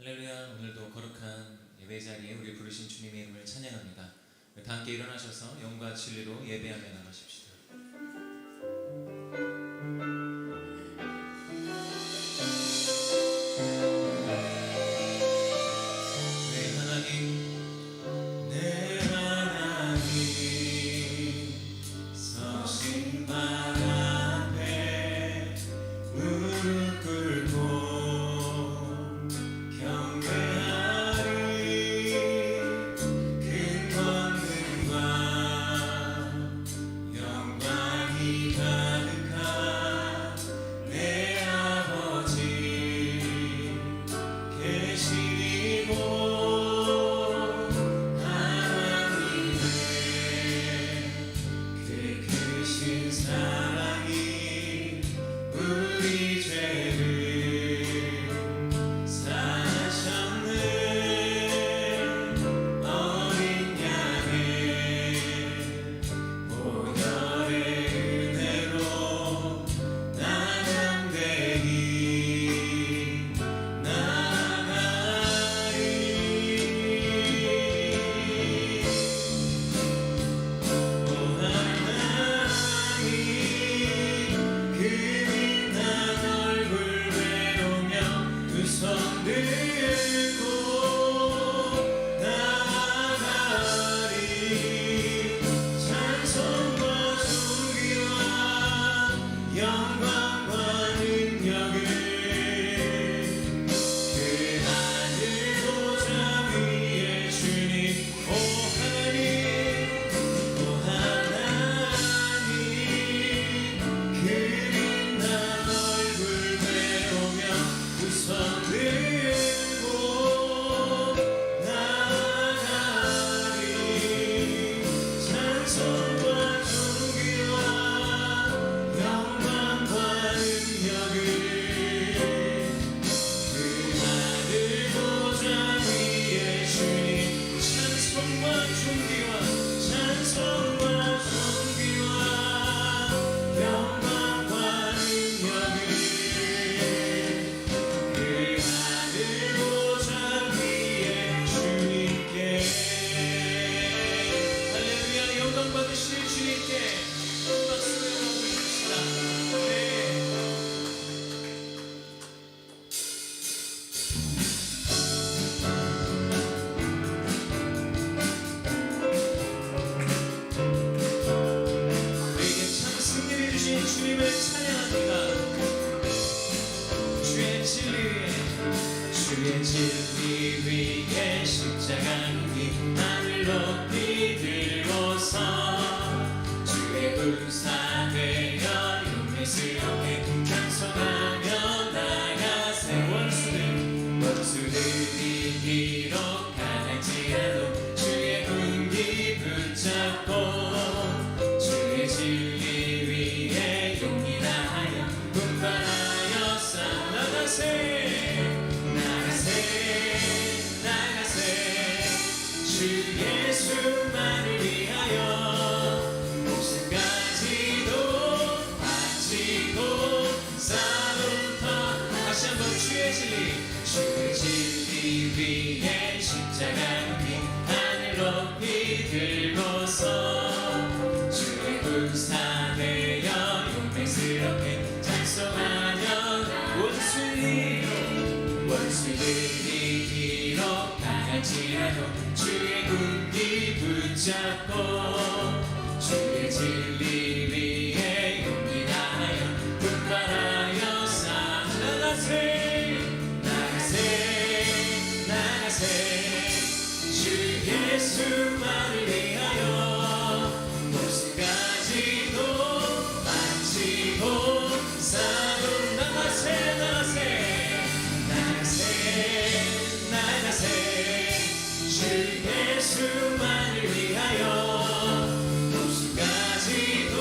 할렐루야. 오늘도 거룩한 예배 자리에 우리 부르신 주님의 이름을 찬양합니다. 다 함께 일어나셔서 영과 진리로 예배하며 나가십시다. 내 하나님, 내 하나님, 서신 발 앞에 무릎 꿇고 주의 진리 위에 십자가는 이 하늘 높이 들고서 주의 군사 되어 용맹스럽게 찬송하며 나가세. 원수들이 비록 강할지라도 주의 군기 붙잡고 주의 진리 위에 용기 다하여 분발하여 싸나가세. 주 예수만을 위하여 목숨까지도 바치고 싸움터. 다시 한번 주의 진리 위에 십자가 위 하늘 높이 들고서 주의 군사 되어 용맹스럽게 찬송하며 원수들이 비록 강할지라도 주의 군기 붙잡고 주의 진리 위에 용기 다하여 분발하여 나가세. 주 예수만을 위하여 목숨까지도 바치고 싸움. 나가세. 주 예수만을 위하여 목숨까지도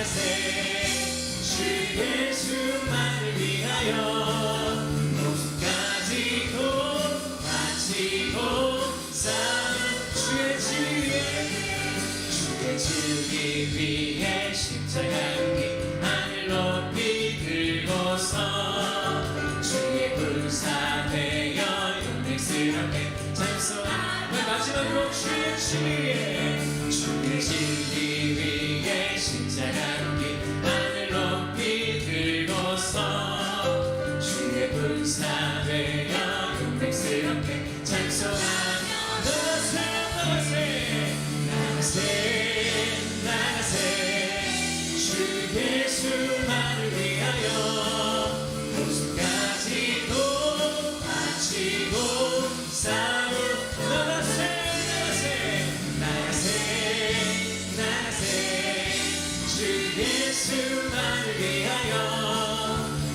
나가세 주 예수만을 위하여 목숨까지도 바치고 싸운 주의 지위에 주의 지기 위해 십자가를 긴 하늘 높이 들고서 주의 불사되어 용맹스럽게 찬송하며 마지막으로 주의 지위에 주의 지기 위해 십자가를 긴 하늘 높이 들고서 주의 불사되어 용맹스럽게 찬송하며 나가세 나가세 나가세 주 예수만을 위하여 목숨까지도 바치고 싸울 나가세 나가세 나가세 주 예수만을 위하여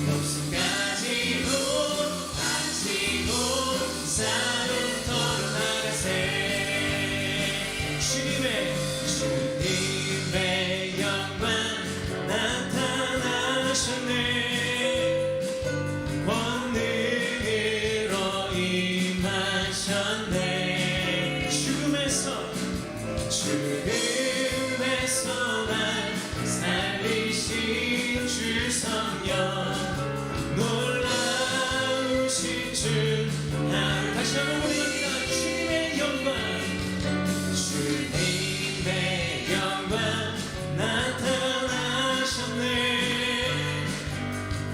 목숨까지도 바치고 싸움터로 나가세 주님의 영광 나타나셨네 권능으로 임하셨네 죽음에서 날 살리신 주 성령 놀라우신 주 다시 한번 부릅니다. 주님의 영광 나타나셨네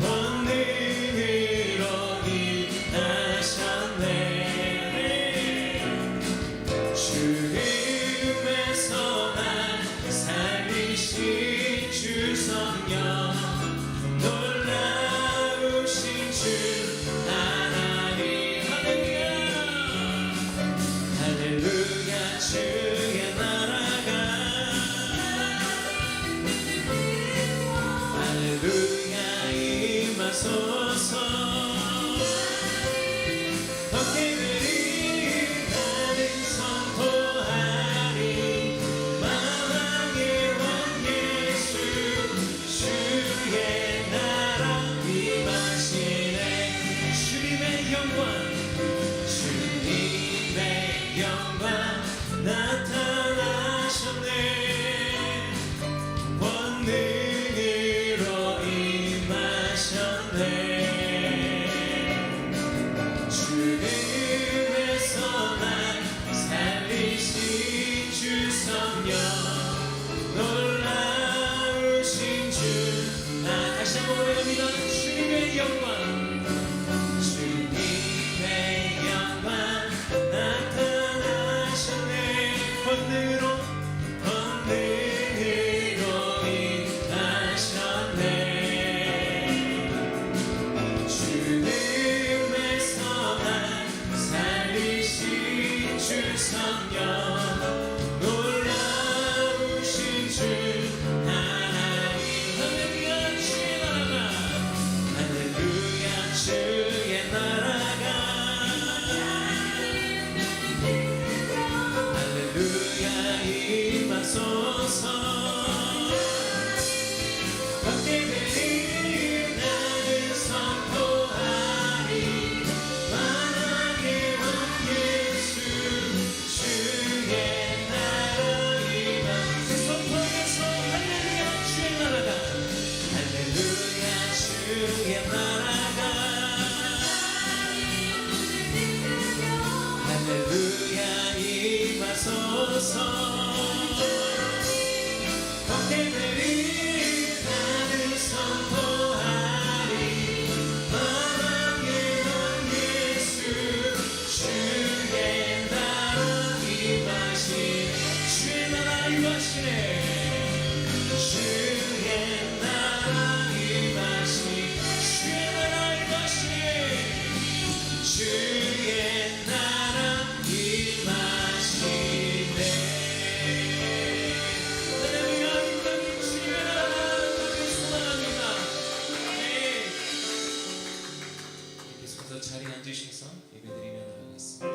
권능으로 임하셨네 죽음에서 날 살리신 주 성령 놀라우신 주 하나님 할렐루야 주의 나라가 할렐루야 임하소서 덕계들이 나를 선포하리 만왕의 왕 예수 주의 나라 임하시네 주님의 영광 나타나셨네 권능으로 임하셨네 죽음에서 날 살리신 주 성령 놀라우신 주 다시 한번 외웁니다. 주님의 영광 권능으로 임하셨네 죽음에서 날 살리신 주 성령 놀라우신 주 하나님 할렐루야 주의 나라가 할렐루야 주의 나라가 할렐루야 임하소서 덕계들이 나를 선포하리 만왕의 왕 예수 주의 나라 임하소서 선포해서 할렐루야 주의 나라가 할렐루야 주의 나라가 할렐루야 임하소서 덕계들이 나를 선포하리 만왕의 왕 예수 주의 나라 임하시네 주의 나라 임하시네 주의 나라 임하시네 주의 나라 임하시네 주의 나라 임하시네 할렐루야 임하니 주의 나라 소망합니다. 계속해서 자리에 앉으셔서 예배드리며 나가겠습니다.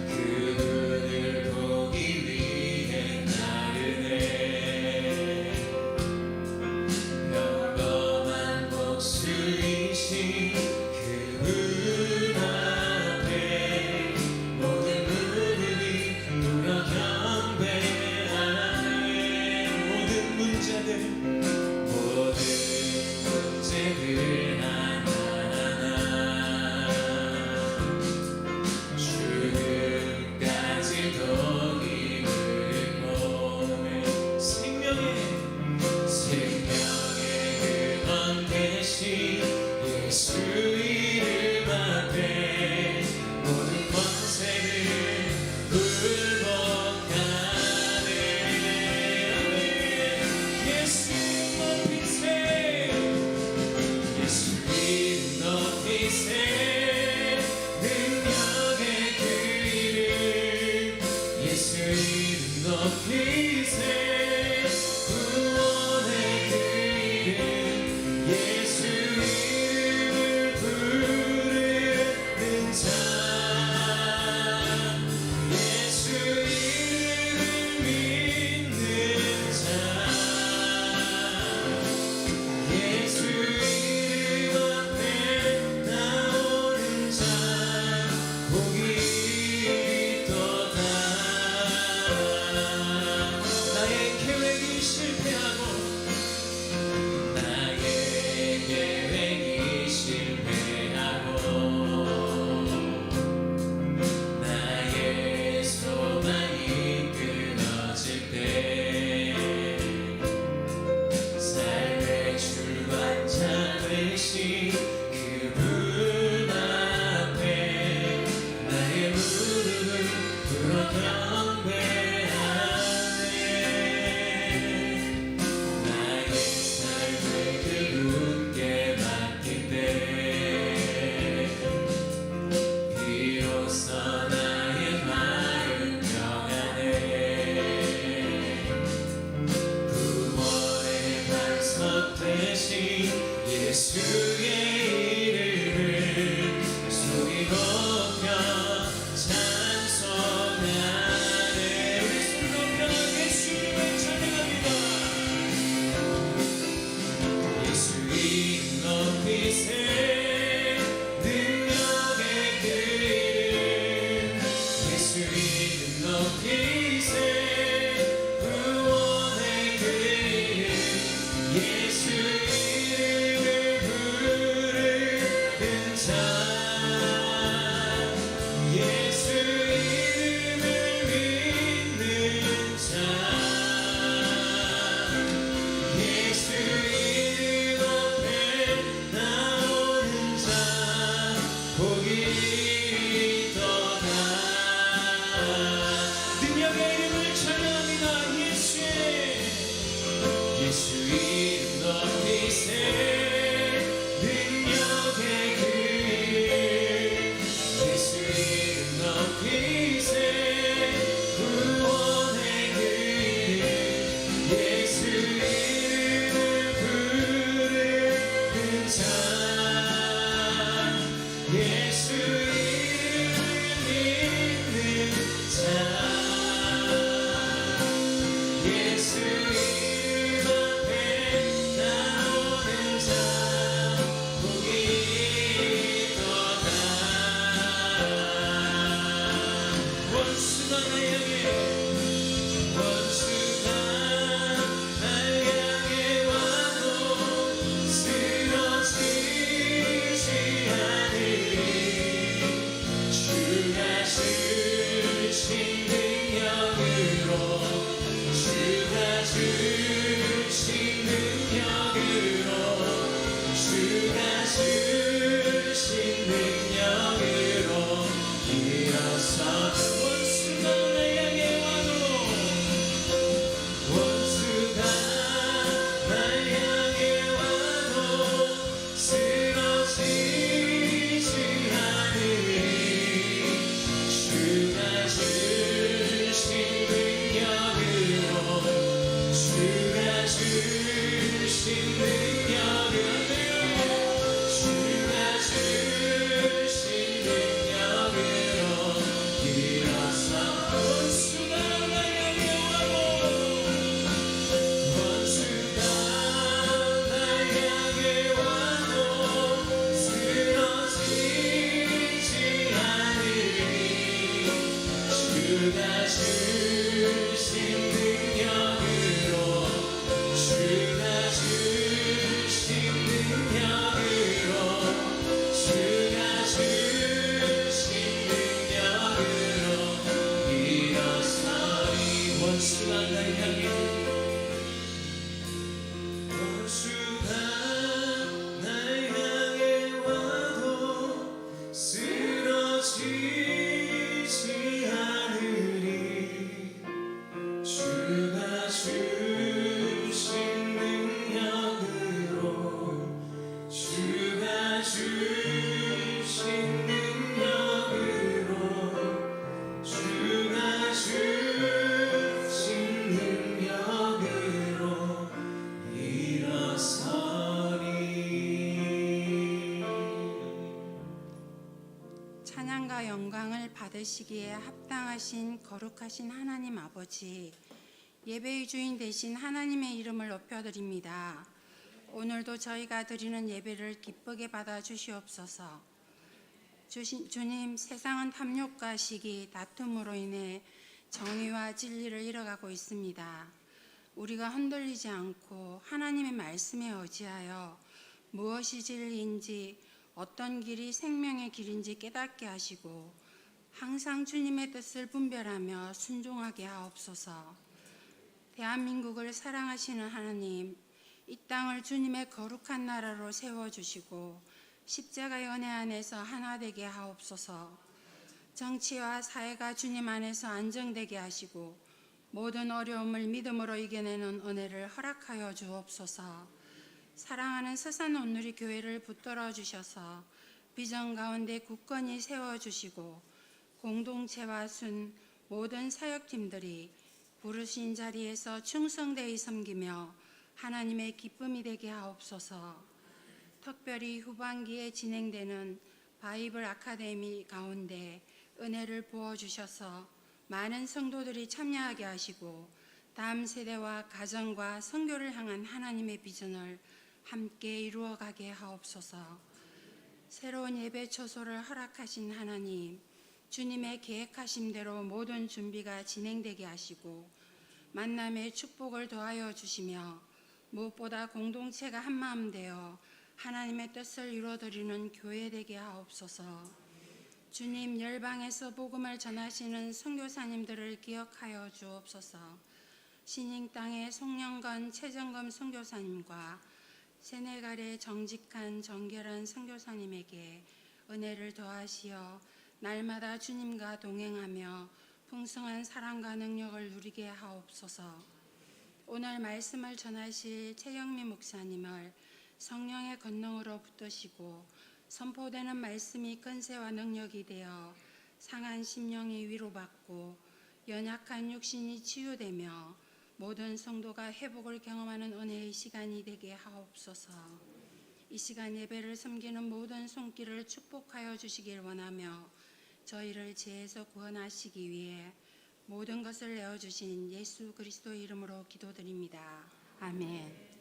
그분을 보기 위해 나르네 평범한 복수이신 그분 앞에 모든 무릎이 꿇어 경배하네 모든 문제들 하나하나 죽음까지도 이끌 몸에 생명의 근원 되신 예수 이름 앞에 모든 권세를 굴복하네 예수 높이세 예수 이름 높이세 능력의 그 이름 예수 이름 높이세 구원의 그 이름 예수 이름을 부르는 자 예수 이름을 믿는 자 예수 이름 앞에 나오는 자 복이 있도다 나의 계획이 실패하고 나의 계획이 실패하고 나의 소망이 끊어질 때 삶의 주관자 되신 그분 앞에 나의 무릎을 꿇어 경배하네 나의 삶을 그분께 맡길 때 비로소 나의 마음 평안해 구원의 반석 되신 예수의 이름을 속이 높여 찬송하네 우리 손 높여 예수님을 찬양합니다 예수 이름 높이세 능력의 그 이름 예수 이름 높이세 구원의 그 이름 예수 이름을 부르는 자 예수 이름을 믿는 자 예수 이름 앞에 나오는 자 복이 있도다 능력의 이름을 찬양합니다 예수 이름 높이세 능력의 그 이름 예수 이름 높이세 구원의 그 이름 예수 이름을 부르는 자 예수 이름을 믿는 자 예수 이름 앞에 나오는 자 복이 있도다 원수가 날 향해 와도 쓰러지지 않으리 찬양과 영광을 받으시기에 합당하신 거룩하신 하나님 아버지, 예배의 주인 되신 하나님의 이름을 높여드립니다. 오늘도 저희가 드리는 예배를 기쁘게 받아 주시옵소서. 주님, 세상은 탐욕과 시기, 다툼으로 인해 정의와 진리를 잃어가고 있습니다. 우리가 흔들리지 않고 하나님의 말씀에 의지하여 무엇이 진리인지, 어떤 길이 생명의 길인지 깨닫게 하시고 항상 주님의 뜻을 분별하며 순종하게 하옵소서. 대한민국을 사랑하시는 하나님, 이 땅을 주님의 거룩한 나라로 세워주시고 십자가의 은혜 안에서 하나 되게 하옵소서. 정치와 사회가 주님 안에서 안정되게 하시고 모든 어려움을 믿음으로 이겨내는 은혜를 허락하여 주옵소서. 사랑하는 서산 온누리 교회를 붙들어 주셔서 비전 가운데 굳건히 세워주시고 공동체와 순 모든 사역팀들이 부르신 자리에서 충성되이 섬기며 하나님의 기쁨이 되게 하옵소서. 특별히 후반기에 진행되는 바이블 아카데미 가운데 은혜를 부어주셔서 많은 성도들이 참여하게 하시고 다음 세대와 가정과 선교를 향한 하나님의 비전을 함께 이루어가게 하옵소서. 새로운 예배 처소를 허락하신 하나님, 주님의 계획하신 대로 모든 준비가 진행되게 하시고 만남의 축복을 더하여 주시며 무엇보다 공동체가 한마음 되어 하나님의 뜻을 이루어드리는 교회 되게 하옵소서. 주님, 열방에서 복음을 전하시는 선교사님들을 기억하여 주옵소서. 신인 땅의 송영건, 최정검 선교사님과 세네갈의 정직한 정결한 선교사님에게 은혜를 더하시어 날마다 주님과 동행하며 풍성한 사랑과 능력을 누리게 하옵소서. 오늘 말씀을 전하실 최영미 목사님을 성령의 권능으로 붙드시고 선포되는 말씀이 권세와 능력이 되어 상한 심령이 위로받고 연약한 육신이 치유되며 모든 성도가 회복을 경험하는 은혜의 시간이 되게 하옵소서. 이 시간 예배를 섬기는 모든 손길을 축복하여 주시길 원하며 저희를 죄에서 구원하시기 위해 모든 것을 내어주신 예수 그리스도의 이름으로 기도드립니다. 아멘.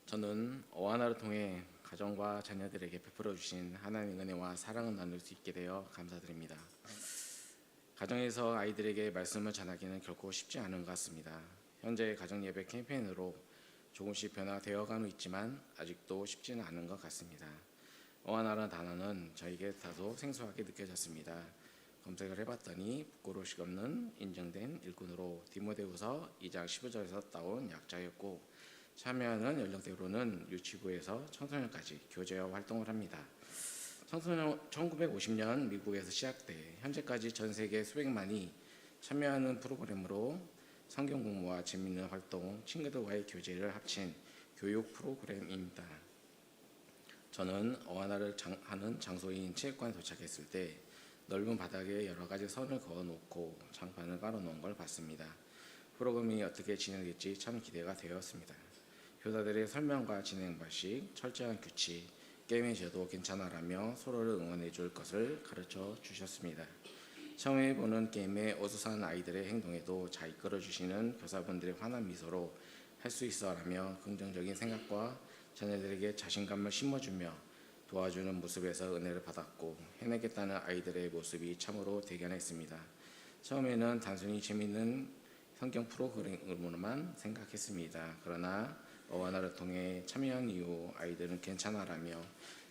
저는 어하나를 통해 가정과 자녀들에게 베풀어 주신 하나님의 은혜와 사랑을 나눌 수 있게 되어 감사드립니다. 가정에서 아이들에게 말씀을 전하기는 결코 쉽지 않은 것 같습니다. 현재 가정 예배 캠페인으로 조금씩 변화되어가고 있지만 아직도 쉽지는 않은 것 같습니다. 어하나라는 단어는 저에게 다소 생소하게 느껴졌습니다. 검색을 해봤더니 부끄러우식 없는 인정된 일꾼으로 디모데후서 2장 15절에서 따온 약자였고, 참여하는 연령대로는 유치부에서 청소년까지 교제와 활동을 합니다. 1950년 미국에서 시작돼 현재까지 전 세계 수백만이 참여하는 프로그램으로 성경 공부와 재미있는 활동, 친구들과의 교제를 합친 교육 프로그램입니다. 저는 어하나를 하는 장소인 체육관에 도착했을 때 넓은 바닥에 여러 가지 선을 그어놓고 장판을 깔아놓은 걸 봤습니다. 프로그램이 어떻게 진행될지 참 기대가 되었습니다. 교사들의 설명과 진행 방식, 철저한 규칙, 게임에 져도 괜찮아라며 서로를 응원해 줄 것을 가르쳐 주셨습니다. 처음 해보는 게임에 어수선한 아이들의 행동에도 잘 이끌어 주시는 교사분들의 환한 미소로 할 수 있어라며 긍정적인 생각과 자녀들에게 자신감을 심어주며 도와주는 모습에서 은혜를 받았고, 해내겠다는 아이들의 모습이 참으로 대견했습니다. 처음에는 단순히 재미있는 성경 프로그램으로만 생각했습니다. 그러나 어하나를 통해 참여한 이후 아이들은 괜찮아라며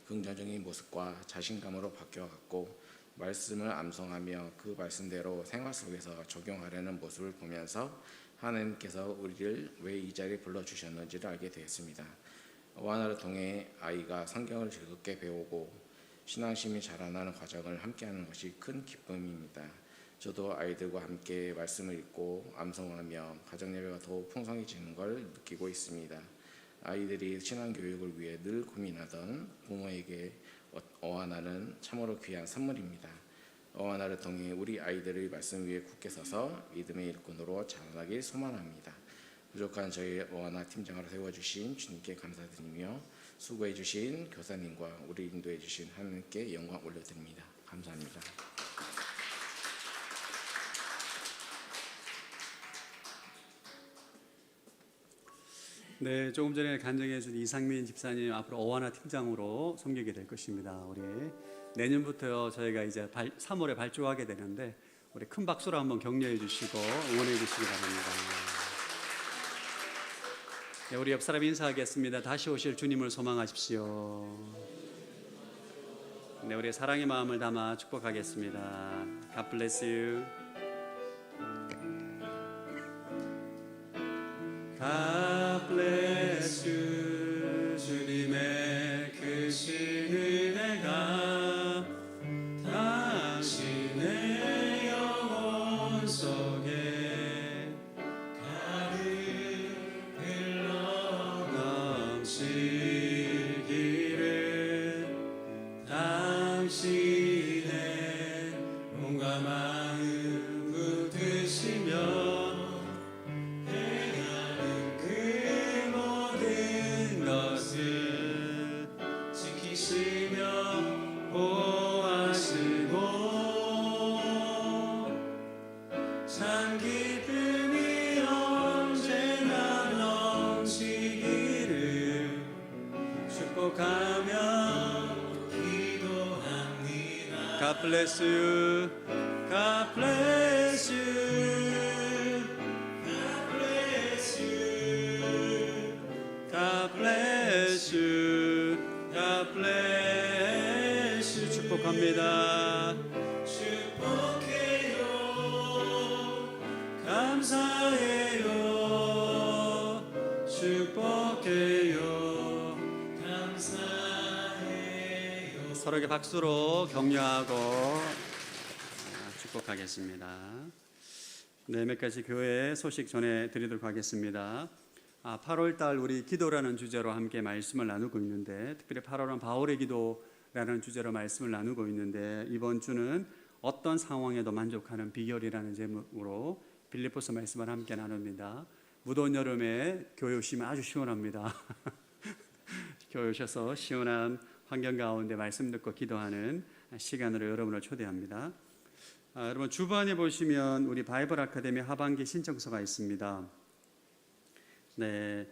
긍정적인 모습과 자신감으로 바뀌어갔고, 말씀을 암송하며 그 말씀대로 생활 속에서 적용하려는 모습을 보면서 하나님께서 우리를 왜 이 자리에 불러주셨는지를 알게 되었습니다. 어하나를 통해 아이가 성경을 즐겁게 배우고 신앙심이 자라나는 과정을 함께하는 것이 큰 기쁨입니다. 저도 아이들과 함께 말씀을 읽고 암송하며 가정예배가 더욱 풍성해지는 걸 느끼고 있습니다. 아이들이 신앙교육을 위해 늘 고민하던 부모에게 어하나는 참으로 귀한 선물입니다. 어하나를 통해 우리 아이들의 말씀 위에 굳게 서서 믿음의 일꾼으로 자라나길 소망합니다. 부족한 저희 어하나 팀장으로 세워주신 주님께 감사드리며, 수고해주신 교사님과 우리 인도해주신 하나님께 영광 올려드립니다. 감사합니다. 네, 조금 전에 간증해 준 이상민 집사님 앞으로 어하나 팀장으로 섬기게 될 것입니다. 우리 내년부터 저희가 이제 3월에 발주하게 되는데, 우리 큰 박수로 한번 격려해 주시고 응원해 주시기 바랍니다. 네, 우리 옆 사람 인사하겠습니다. 다시 오실 주님을 소망하십시오. 네, 우리 사랑의 마음을 담아 축복하겠습니다. God bless you. God bless you. 주님의 크신 은혜가 당신의 영혼 속에 가득 흘러 넘치기를, 당신의 몸과 마음 붙드시며 참 기쁨이 언제나 넘치기를 축복하며 기도합니다. God bless you. God bless you. God bless you. God bless you. God bless you. 축복합니다. 감사해요. 축복해요. 감사해요. 서로에게 박수로 격려하고 축복하겠습니다. 네, 몇 가지 교회 소식 전해드리도록 하겠습니다. 8월달 우리 기도라는 주제로 함께 말씀을 나누고 있는데, 특별히 8월은 바울의 기도라는 주제로 말씀을 나누고 있는데, 이번 주는 어떤 상황에도 만족하는 비결이라는 제목으로 빌립보서 말씀을 함께 나눕니다. 무더운 여름에 교회 오시면 아주 시원합니다. 교회 오셔서 시원한 환경 가운데 말씀 듣고 기도하는 시간으로 여러분을 초대합니다. 여러분 주변에 보시면 우리 바이블 아카데미 하반기 신청서가 있습니다. 네,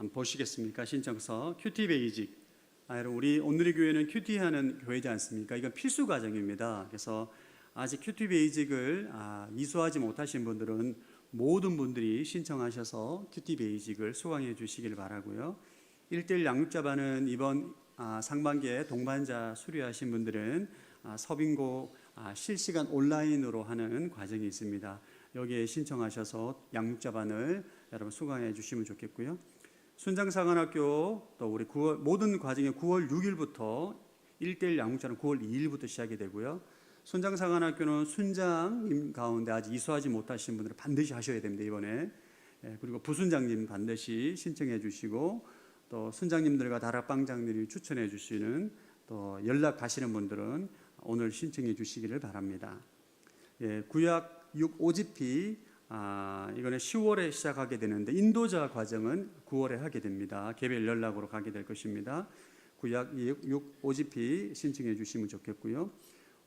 한번 보시겠습니까? 신청서 큐티 베이직. 여러분 우리 오늘의 교회는 큐티하는 교회지 않습니까? 이건 필수 과정입니다. 그래서 아직 큐티 베이직을 이수하지 못하신 분들은 모든 분들이 신청하셔서 큐티 베이직을 수강해 주시길 바라고요. 1:1 양육자반은 이번 상반기에 동반자 수료하신 분들은 서빙고 실시간 온라인으로 하는 과정이 있습니다. 여기에 신청하셔서 양육자반을 여러분 수강해 주시면 좋겠고요. 순장사관학교 또 우리 모든 과정이 9월 6일부터 1:1 양육자는 9월 2일부터 시작이 되고요. 순장사관학교는 순장님 가운데 아직 이수하지 못하신 분들은 반드시 하셔야 됩니다. 이번에. 그리고 부순장님 반드시 신청해 주시고 또 순장님들과 다락방장님이 추천해 주시는 또 연락 가시는 분들은 오늘 신청해 주시기를 바랍니다. 구약 6 5집피 이거는 10월에 시작하게 되는데 인도자 과정은 9월에 하게 됩니다. 개별 연락으로 가게 될 것입니다. 구약 6 5집피 신청해 주시면 좋겠고요.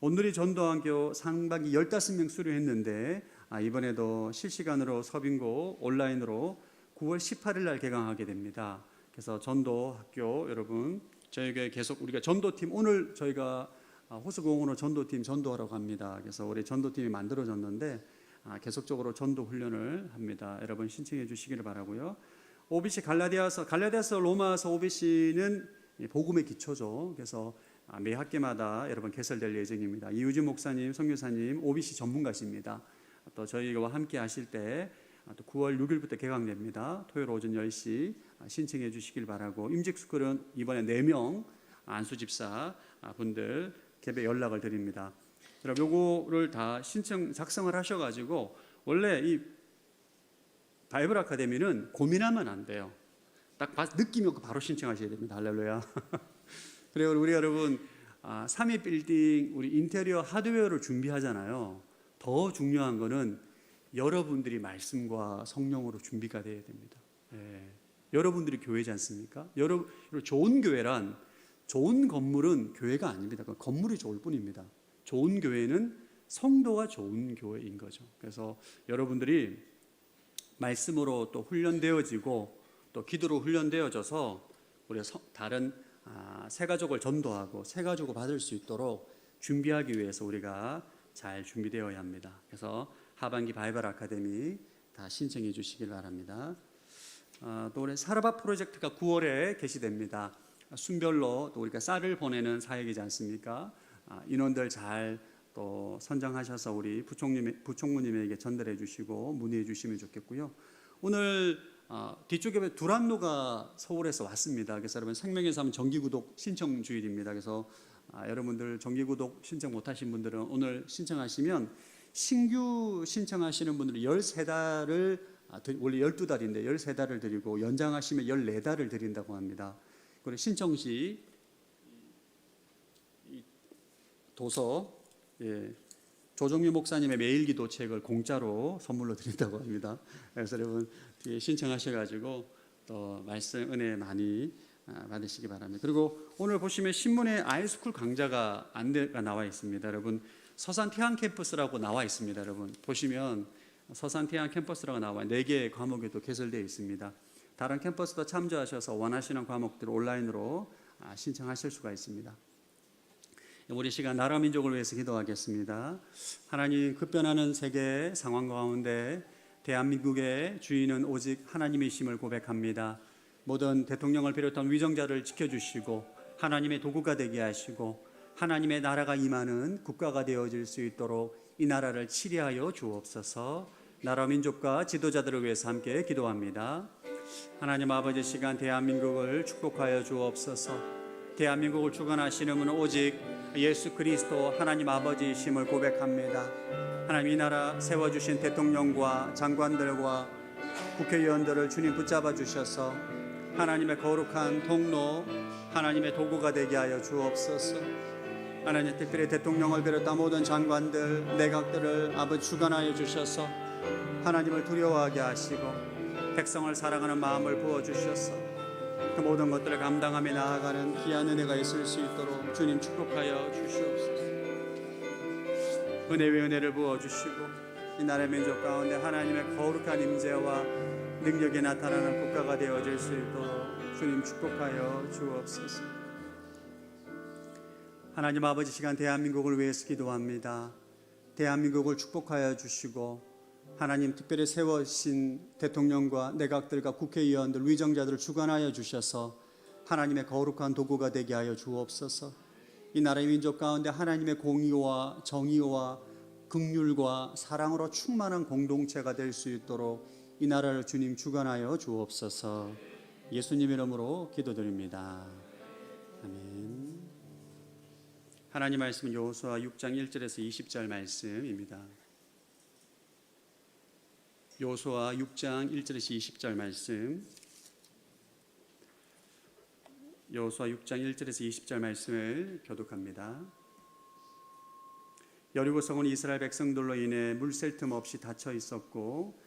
오늘이 전도학교 상반기 15명 수료했는데 이번에도 실시간으로 서빙고 온라인으로 9월 18일 날 개강하게 됩니다. 그래서 전도학교 여러분 저희가 계속 우리가 전도팀 오늘 저희가 호수공원으로 전도팀 전도하러 갑니다. 그래서 우리 전도팀이 만들어졌는데 계속적으로 전도 훈련을 합니다. 여러분 신청해 주시기를 바라고요. OBC 갈라디아서 로마서 OBC는 복음의 기초죠. 그래서 매 학기마다 여러분 개설될 예정입니다. 이우진 목사님, 선교사님 OBC 전문가십니다. 또 저희와 함께 하실 때 또 9월 6일부터 개강됩니다. 토요일 오전 10시 신청해 주시길 바라고 임직스쿨은 이번에 4명 안수집사 분들 개별 연락을 드립니다. 여러분 요거를 다 신청 작성을 하셔가지고 원래 이 바이블 아카데미는 고민하면 안 돼요. 딱 느낌이 오고 바로 신청하셔야 됩니다. 할렐루야. 그리고 우리 여러분 3위 빌딩 우리 인테리어 하드웨어를 준비하잖아요. 더 중요한 거는 여러분들이 말씀과 성령으로 준비가 돼야 됩니다. 여러분들이 교회지 않습니까? 여러분 좋은 교회란 좋은 건물은 교회가 아닙니다. 건물이 좋을 뿐입니다. 좋은 교회는 성도가 좋은 교회인 거죠. 그래서 여러분들이 말씀으로 또 훈련되어지고 또 기도로 훈련되어져서 우리 다른 새 가족을 전도하고 새 가족을 받을 수 있도록 준비하기 위해서 우리가 잘 준비되어야 합니다. 그래서 하반기 바이블 아카데미 다 신청해 주시길 바랍니다. 또 우리 사르바 프로젝트가 9월에 개시됩니다. 순별로 또 우리가 쌀을 보내는 사역이지 않습니까? 인원들 잘 또 선정하셔서 우리 부총무님에게 전달해 주시고 문의해 주시면 좋겠고요. 오늘 뒤쪽에 두란노가 서울에서 왔습니다. 그래서 여러분 생명에서 하면 정기구독 신청 주일입니다. 그래서 여러분들 정기구독 신청 못하신 분들은 오늘 신청하시면 신규 신청하시는 분들은 13달을 원래 12달인데 13달을 드리고 연장하시면 14달을 드린다고 합니다. 그리고 신청 시 도서 조정미 목사님의 매일기도 책을 공짜로 선물로 드린다고 합니다. 그래서 여러분 뒤에 신청하셔가지고 또 말씀 은혜 많이 받으시기 바랍니다. 그리고 오늘 보시면 신문에 아이스쿨 강좌가 안내가 나와 있습니다. 여러분 서산 태안 캠퍼스라고 나와 있습니다. 여러분 보시면 서산 태안 캠퍼스라고 나와 4개의 과목에도 개설되어 있습니다. 다른 캠퍼스도 참조하셔서 원하시는 과목들을 온라인으로 신청하실 수가 있습니다. 우리 시간 나라 민족을 위해서 기도하겠습니다. 하나님 급변하는 세계 상황 가운데 대한민국의 주인은 오직 하나님이심을 고백합니다. 모든 대통령을 비롯한 위정자를 지켜주시고 하나님의 도구가 되게 하시고 하나님의 나라가 임하는 국가가 되어질 수 있도록 이 나라를 치리하여 주옵소서. 나라 민족과 지도자들을 위해서 함께 기도합니다. 하나님 아버지 시간 대한민국을 축복하여 주옵소서. 대한민국을 주관하시는 분은 오직 예수 그리스도 하나님 아버지이심을 고백합니다. 하나님 이 나라 세워주신 대통령과 장관들과 국회의원들을 주님 붙잡아 주셔서 하나님의 거룩한 통로 하나님의 도구가 되게 하여 주옵소서. 하나님 특별히 대통령을 비롯한 모든 장관들 내각들을 아버지 주관하여 주셔서 하나님을 두려워하게 하시고 백성을 사랑하는 마음을 부어주셔서 그 모든 것들을 감당하며 나아가는 귀한 은혜가 있을 수 있도록 주님 축복하여 주시옵소서. 은혜 위 은혜를 부어주시고 이 나라의 민족 가운데 하나님의 거룩한 임재와 능력이 나타나는 국가가 되어질 수 있도록 주님 축복하여 주옵소서. 하나님 아버지, 시간 대한민국을 위해서 기도합니다. 대한민국을 축복하여 주시고 하나님 특별히 세워신 대통령과 내각들과 국회의원들, 위정자들을 주관하여 주셔서 하나님의 거룩한 도구가 되게 하여 주옵소서. 이 나라의 민족 가운데 하나님의 공의와 정의와 긍휼과 사랑으로 충만한 공동체가 될 수 있도록 이 나라를 주님 주관하여 주옵소서. 예수님 이름으로 기도드립니다. 아멘. 하나님 말씀은 여호수아 6장 1절에서 20절 말씀입니다. 여호수아 6장 1절에서 20절 말씀. 여호수아 6장 1절에서 20절 말씀을 교독합니다. 여리고성은 이스라엘 백성들로 인해 물 셀 틈 없이 닫혀 있었고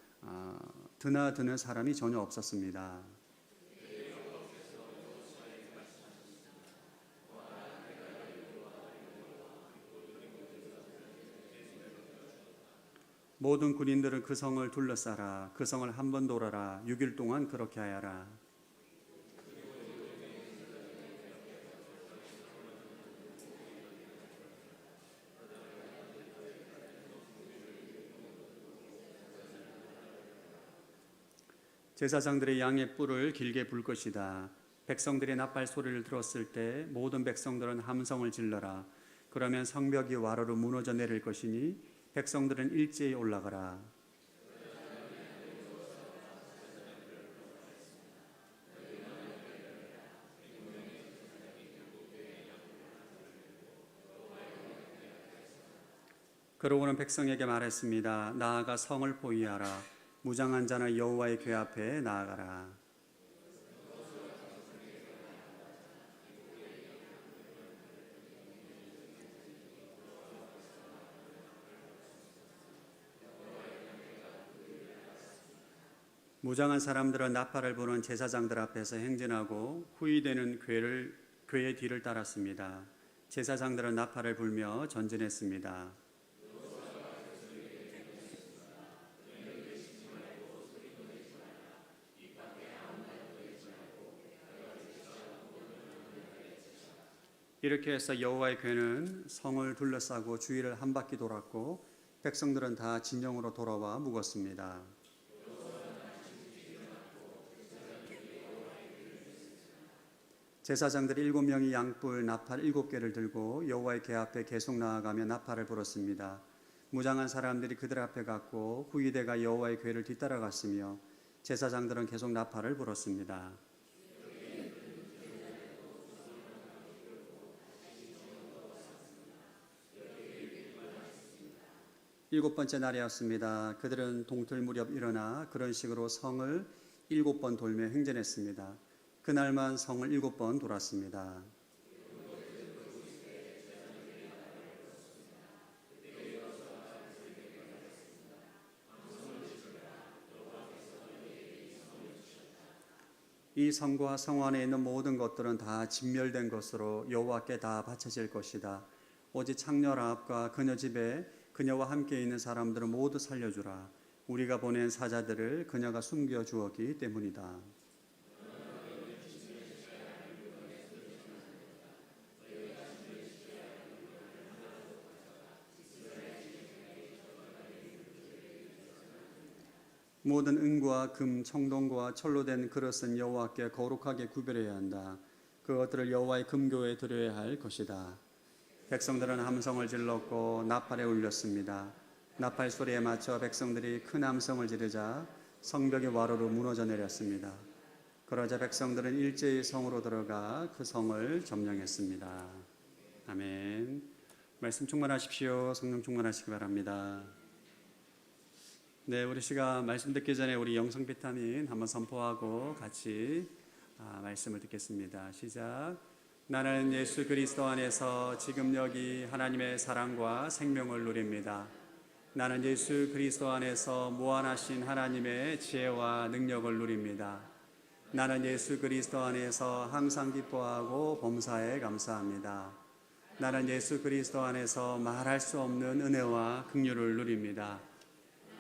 드나드는 사람이 전혀 없었습니다. 모든 군인들은 그 성을 둘러싸라. 그 성을 한 번 돌아라. 6일 동안 그렇게 하여라. 제사장들의 양의 뿔을 길게 불 것이다. 백성들의 나팔 소리를 들었을 때 모든 백성들은 함성을 질러라. 그러면 성벽이 와르르 무너져 내릴 것이니 백성들은 일제히 올라가라. 그러고는 백성에게 말했습니다. 나아가 성을 포위하라. 무장한 자는 여호와의 궤 앞에 나아가라. 무장한 사람들은 나팔을 부는 제사장들 앞에서 행진하고 후위되는 궤의 뒤를 따랐습니다. 제사장들은 나팔을 불며 전진했습니다. 이렇게 해서 여호와의 궤는 성을 둘러싸고 주위를 한 바퀴 돌았고 백성들은 다 진영으로 돌아와 묵었습니다. 제사장들이 7명이 양뿔 나팔 7개를 들고 여호와의 궤 앞에 계속 나아가며 나팔을 불었습니다. 무장한 사람들이 그들 앞에 갔고 후위대가 여호와의 궤를 뒤따라갔으며 제사장들은 계속 나팔을 불었습니다. 일곱 번째 날이었습니다. 그들은 동틀 무렵 일어나 그런 식으로 성을 7번 돌며 행진했습니다. 그날만 성을 7번 돌았습니다. 이 성과 성 안에 있는 모든 것들은 다 진멸된 것으로 여호와께 다 바쳐질 것이다. 오직 창녀 라합과 그녀 집에 그녀와 함께 있는 사람들을 모두 살려주라. 우리가 보낸 사자들을 그녀가 숨겨 주었기 때문이다. 모든 은과 금, 청동과 철로 된 그릇은 여호와께 거룩하게 구별해야 한다. 그것들을 여호와의 금교에 드려야 할 것이다. 백성들은 함성을 질렀고 나팔에 울렸습니다. 나팔 소리에 맞춰 백성들이 큰 함성을 지르자 성벽이 와르르 무너져 내렸습니다. 그러자 백성들은 일제히 성으로 들어가 그 성을 점령했습니다. 아멘. 말씀 충만하십시오. 성령 충만하시기 바랍니다. 네, 우리 시간 말씀 듣기 전에 우리 영성 비타민 한번 선포하고 같이 말씀을 듣겠습니다. 시작. 나는 예수 그리스도 안에서 지금 여기 하나님의 사랑과 생명을 누립니다. 나는 예수 그리스도 안에서 무한하신 하나님의 지혜와 능력을 누립니다. 나는 예수 그리스도 안에서 항상 기뻐하고 범사에 감사합니다. 나는 예수 그리스도 안에서 말할 수 없는 은혜와 긍휼을 누립니다.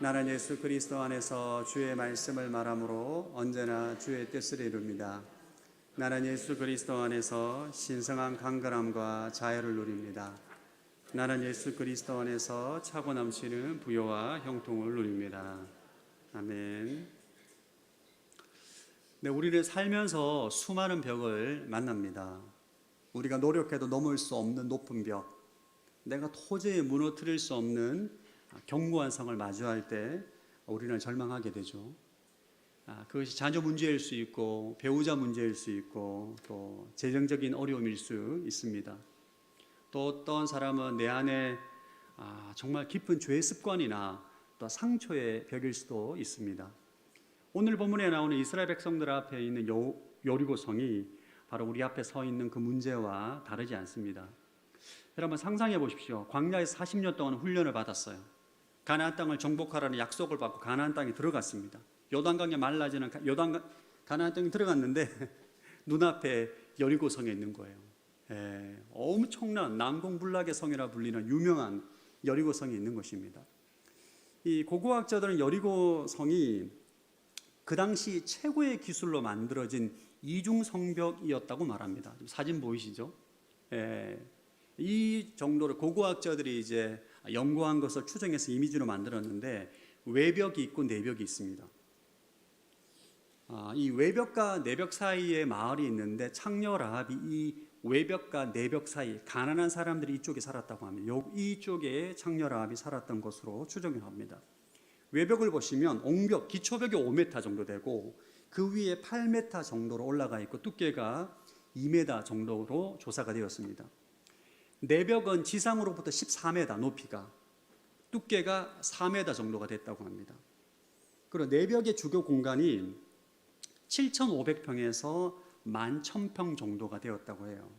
나는 예수 그리스도 안에서 주의 말씀을 말함으로 언제나 주의 뜻을 이룹니다. 나는 예수 그리스도 안에서 신성한 강건함과 자유를 누립니다. 나는 예수 그리스도 안에서 차고 넘치는 부요와 형통을 누립니다. 아멘. 네, 우리는 살면서 수많은 벽을 만납니다. 우리가 노력해도 넘을 수 없는 높은 벽, 내가 도저히 무너뜨릴 수 없는 견고한 성을 마주할 때 우리는 절망하게 되죠. 그것이 자녀 문제일 수 있고 배우자 문제일 수 있고 또 재정적인 어려움일 수 있습니다. 또 어떤 사람은 내 안에 정말 깊은 죄의 습관이나 또 상처의 벽일 수도 있습니다. 오늘 본문에 나오는 이스라엘 백성들 앞에 있는 여리고성이 바로 우리 앞에 서 있는 그 문제와 다르지 않습니다. 여러분 상상해 보십시오. 광야에서 40년 동안 훈련을 받았어요. 가나안 땅을 정복하라는 약속을 받고 가나안 땅에 들어갔습니다. 요단강에 말라지는 가나안 땅에 들어갔는데 눈앞에 여리고성에 있는 거예요. 엄청난 난공불락의 성이라 불리는 유명한 여리고성이 있는 것입니다. 이 고고학자들은 여리고성이 그 당시 최고의 기술로 만들어진 이중 성벽이었다고 말합니다. 사진 보이시죠? 이 정도로 고고학자들이 이제 연구한 것을 추정해서 이미지로 만들었는데 외벽이 있고 내벽이 있습니다. 이 외벽과 내벽 사이에 마을이 있는데 창녀 라합이 이 외벽과 내벽 사이 가난한 사람들이 이쪽에 살았다고 합니다. 이쪽에 창녀 라합이 살았던 것으로 추정합니다. 외벽을 보시면 옹벽, 기초벽이 5m 정도 되고 그 위에 8m 정도로 올라가 있고 두께가 2m 정도로 조사가 되었습니다. 내벽은 지상으로부터 14m 높이가, 두께가 4m 정도가 됐다고 합니다. 그리고 내벽의 주교 공간이 7,500평에서 11,000평 정도가 되었다고 해요.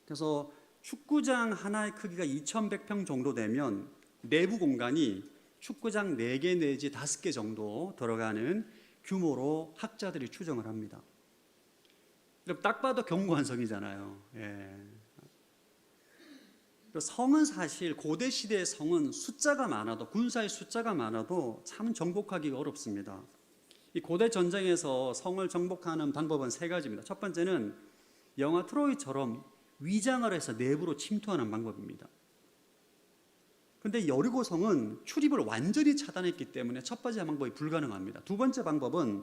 그래서 축구장 하나의 크기가 2,100평 정도 되면 내부 공간이 축구장 4개 내지 5개 정도 들어가는 규모로 학자들이 추정을 합니다. 딱 봐도 견고한 성이잖아요. 성은 사실 고대 시대의 성은 숫자가 많아도, 군사의 숫자가 많아도 참 정복하기가 어렵습니다. 이 고대 전쟁에서 성을 정복하는 방법은 3가지입니다. 첫 번째는 영화 트로이처럼 위장을 해서 내부로 침투하는 방법입니다. 그런데 여리고성은 출입을 완전히 차단했기 때문에 첫 번째 방법이 불가능합니다. 두 번째 방법은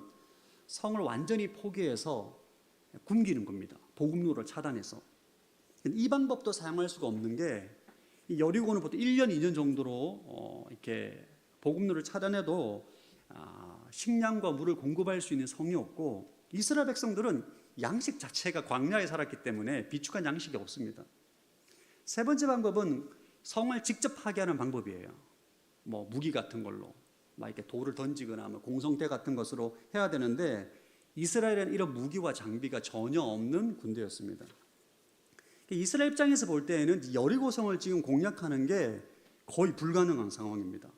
성을 완전히 포기해서 굶기는 겁니다. 보급로를 차단해서. 이 방법도 사용할 수가 없는 게 이 여리고는 보통 1년, 2년 정도로 이렇게 보급로를 차단해도 식량과 물을 공급할 수 있는 성이 없고 이스라엘 백성들은 양식 자체가 광야에 살았기 때문에 비축한 양식이 없습니다. 세 번째 방법은 성을 직접 파괴하는 방법이에요. 뭐 무기 같은 걸로 막 이렇게 돌을 던지거나 뭐 공성대 같은 것으로 해야 되는데 이스라엘은 이런 무기와 장비가 전혀 없는 군대였습니다. 이스라엘 입장에서 볼 때에는 여리고성을 지금 공략하는 게 거의 불가능한 상황입니다.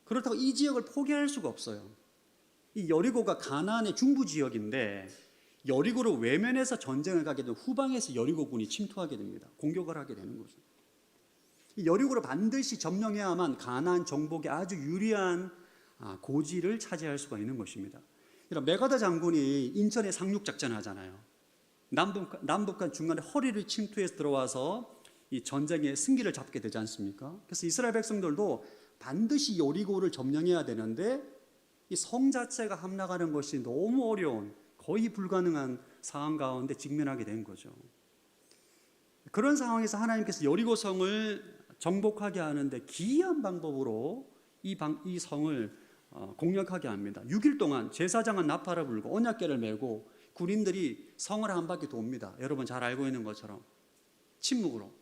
그렇다고 이 지역을 포기할 수가 없어요. 이 여리고가 가나안의 중부 지역인데 여리고를 외면해서 전쟁을 가게 되면 후방에서 여리고군이 침투하게 됩니다. 공격을 하게 되는 거죠. 이 여리고를 반드시 점령해야만 가나안 정복에 아주 유리한 고지를 차지할 수가 있는 것입니다. 메가다 장군이 인천에 상륙작전을 하잖아요. 남북한 중간에 허리를 침투해서 들어와서 이 전쟁의 승기를 잡게 되지 않습니까? 그래서 이스라엘 백성들도 반드시 여리고를 점령해야 되는데 이 성 자체가 함락하는 것이 너무 어려운 거의 불가능한 상황 가운데 직면하게 된 거죠. 그런 상황에서 하나님께서 여리고성을 정복하게 하는데 기이한 방법으로 이 성을 공략하게 합니다. 6일 동안 제사장은 나팔을 불고 언약궤를 메고 군인들이 성을 한 바퀴 돕니다. 여러분 잘 알고 있는 것처럼 침묵으로.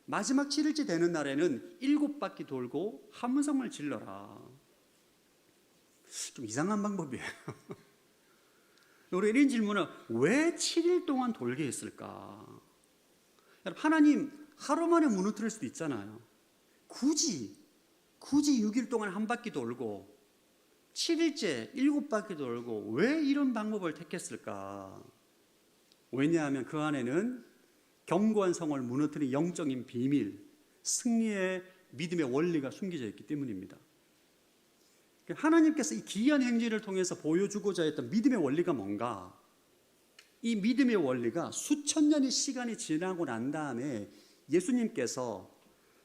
마지막 7일째 되는 날에는 7바퀴 돌고 함성을 질러라. 좀 이상한 방법이에요. 우리 이런 질문은 왜 7일 동안 돌게 했을까? 하나님 하루 만에 무너뜨릴 수도 있잖아요. 굳이 6일 동안 한 바퀴 돌고 7일째 7바퀴 돌고 왜 이런 방법을 택했을까? 왜냐하면 그 안에는 견고한 성을 무너뜨린 영적인 비밀, 승리의 믿음의 원리가 숨겨져 있기 때문입니다. 하나님께서 이 기이한 행진을 통해서 보여주고자 했던 믿음의 원리가 뭔가? 이 믿음의 원리가 수천 년의 시간이 지나고 난 다음에 예수님께서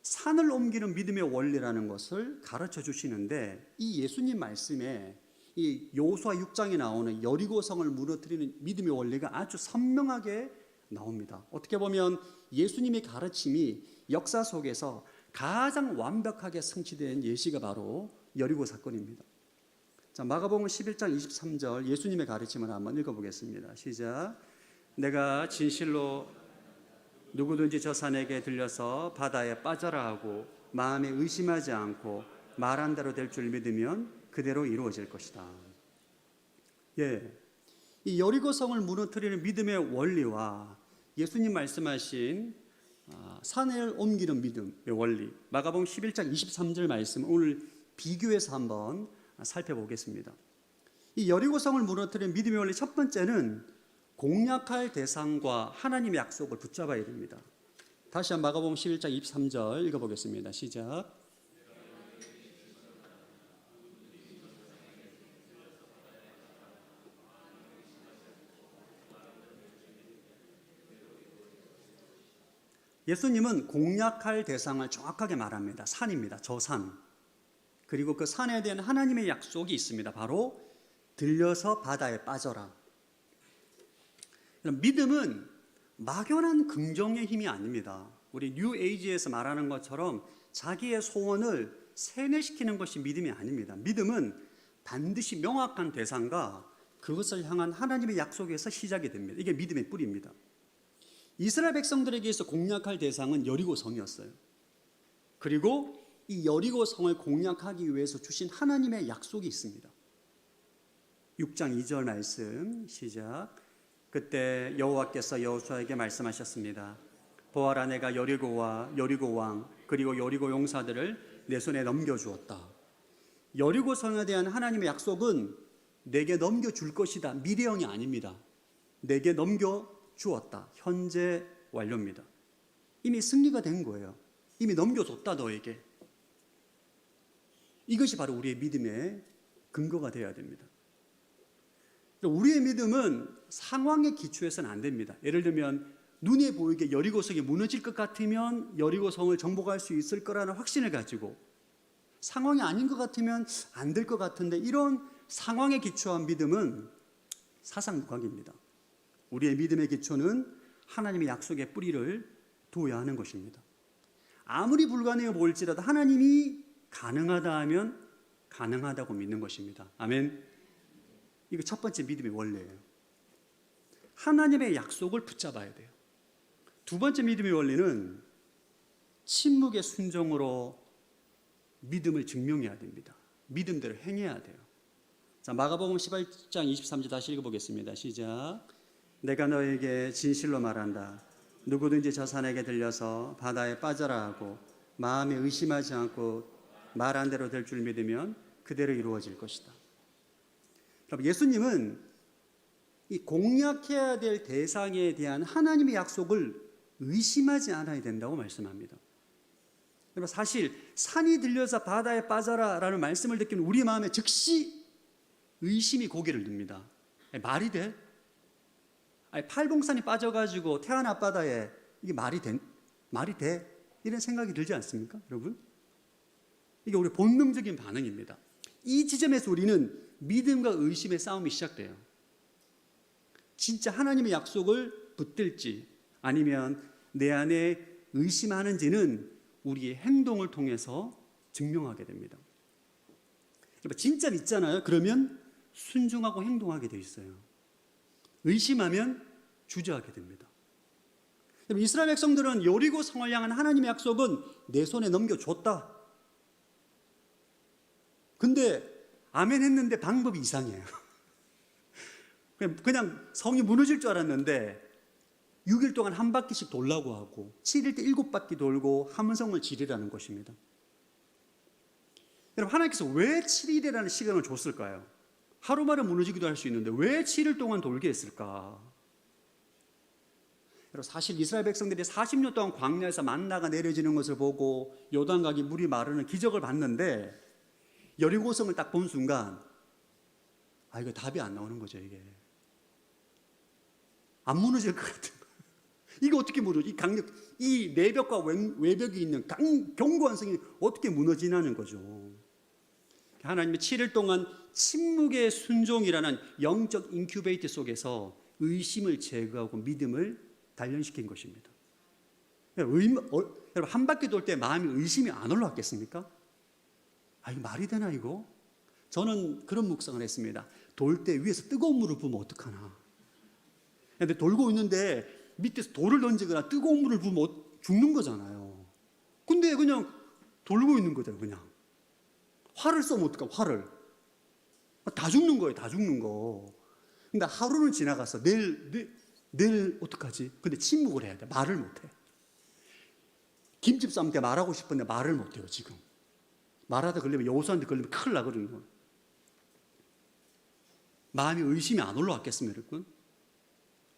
산을 옮기는 믿음의 원리라는 것을 가르쳐 주시는데, 이 예수님 말씀에 이 여호수아 6장에 나오는 여리고성을 무너뜨리는 믿음의 원리가 아주 선명하게 나옵니다. 어떻게 보면 예수님의 가르침이 역사 속에서 가장 완벽하게 성취된 예시가 바로 여리고 사건입니다. 자, 마가복음 11장 23절 예수님의 가르침을 한번 읽어보겠습니다. 시작. 내가 진실로 누구든지 저 산에게 들려서 바다에 빠져라 하고 마음에 의심하지 않고 말한 대로 될 줄 믿으면 그대로 이루어질 것이다. 예, 이 여리고성을 무너뜨리는 믿음의 원리와 예수님 말씀하신 산을 옮기는 믿음의 원리, 마가복음 11장 23절 말씀 오늘 비교해서 한번 살펴보겠습니다. 이 여리고성을 무너뜨리는 믿음의 원리 첫 번째는 공략할 대상과 하나님의 약속을 붙잡아야 됩니다. 다시 한번 마가복음 11장 23절 읽어보겠습니다. 시작. 예수님은 공략할 대상을 정확하게 말합니다. 산입니다. 저 산. 그리고 그 산에 대한 하나님의 약속이 있습니다. 바로 들려서 바다에 빠져라. 믿음은 막연한 긍정의 힘이 아닙니다. 우리 뉴 에이지에서 말하는 것처럼 자기의 소원을 세뇌시키는 것이 믿음이 아닙니다. 믿음은 반드시 명확한 대상과 그것을 향한 하나님의 약속에서 시작이 됩니다. 이게 믿음의 뿌리입니다. 이스라엘 백성들에게 있어 공략할 대상은 여리고성이었어요. 그리고 이 여리고성을 공략하기 위해서 주신 하나님의 약속이 있습니다. 6장 2절 말씀 시작. 그때 여호와께서 여호수아에게 말씀하셨습니다. 보아라, 내가 여리고와 여리고 왕 그리고 여리고 용사들을 내 손에 넘겨주었다. 여리고성에 대한 하나님의 약속은 내게 넘겨줄 것이다. 미래형이 아닙니다. 내게 넘겨주었다. 현재 완료입니다. 이미 승리가 된 거예요. 이미 넘겨줬다 너에게. 이것이 바로 우리의 믿음의 근거가 되어야 됩니다. 우리의 믿음은 상황에 기초해서는 안 됩니다. 예를 들면 눈에 보이게 여리고성이 무너질 것 같으면 여리고성을 정복할 수 있을 거라는 확신을 가지고, 상황이 아닌 것 같으면 안 될 것 같은데, 이런 상황에 기초한 믿음은 사상무각입니다. 우리의 믿음의 기초는 하나님의 약속의 뿌리를 두어야 하는 것입니다. 아무리 불가능해 보일지라도 하나님이 가능하다 하면 가능하다고 믿는 것입니다. 아멘. 이거 첫 번째 믿음의 원리예요. 하나님의 약속을 붙잡아야 돼요. 두 번째 믿음의 원리는 침묵의 순종으로 믿음을 증명해야 됩니다. 믿음대로 행해야 돼요. 자, 마가복음 18장 23절 다시 읽어보겠습니다. 시작. 내가 너에게 진실로 말한다. 누구든지 저 산에게 들려서 바다에 빠져라 하고 마음에 의심하지 않고 말한 대로 될 줄 믿으면 그대로 이루어질 것이다. 예수님은 이 공략해야 될 대상에 대한 하나님의 약속을 의심하지 않아야 된다고 말씀합니다. 사실 산이 들려서 바다에 빠져라 라는 말씀을 듣기는 우리 마음에 즉시 의심이 고개를 듭니다. 말이 돼? 아니, 팔봉산이 빠져가지고 태안 앞바다에 이게 말이 돼? 이런 생각이 들지 않습니까, 여러분? 이게 우리 본능적인 반응입니다. 이 지점에서 우리는 믿음과 의심의 싸움이 시작돼요. 진짜 하나님의 약속을 붙들지 아니면 내 안에 의심하는지는 우리의 행동을 통해서 증명하게 됩니다. 진짜 믿잖아요. 그러면 순종하고 행동하게 돼 있어요. 의심하면 주저하게 됩니다. 이스라엘 백성들은 여리고 성을 향한 하나님의 약속은 내 손에 넘겨줬다. 근데 아멘 했는데 방법이 이상해요. 그냥 성이 무너질 줄 알았는데 6일 동안 한 바퀴씩 돌라고 하고 7일 때 7바퀴 돌고 함성을 지르라는 것입니다. 여러분, 하나님께서 왜 7일이라는 시간을 줬을까요? 하루만에 무너지기도 할 수 있는데 왜 7일 동안 돌게 했을까? 여러분, 사실 이스라엘 백성들이 40년 동안 광야에서 만나가 내려지는 것을 보고 요단강이 물이 마르는 기적을 봤는데 여리고성을 딱 본 순간 이거 답이 안 나오는 거죠. 이게 안 무너질 것 같은 거예요. 이거 어떻게 무너져? 이 강력, 이 내벽과 외벽이 있는 견고한 성이 어떻게 무너지냐는 거죠. 하나님의 7일 동안 침묵의 순종이라는 영적 인큐베이터 속에서 의심을 제거하고 믿음을 단련시킨 것입니다. 여러분 한 바퀴 돌 때 마음이 의심이 안 올라왔겠습니까? 이거 말이 되나 이거? 저는 그런 묵상을 했습니다. 돌 때 위에서 뜨거운 물을 부으면 어떡하나. 근데 돌고 있는데 밑에서 돌을 던지거나 뜨거운 물을 부으면 죽는 거잖아요. 근데 그냥 돌고 있는 거잖아요. 그냥 활을 쏘면 어떡하? 활을 다 죽는 거예요. 다 죽는 거. 근데 하루는 지나갔어. 내일 어떡하지? 근데 침묵을 해야 돼. 말을 못해. 김집 싸움 때 말하고 싶은데 말을 못해요. 지금 말하다 걸리면, 여호수아한테 걸리면 큰일 나거든요. 마음이 의심이 안 올라왔겠습니까, 여러분?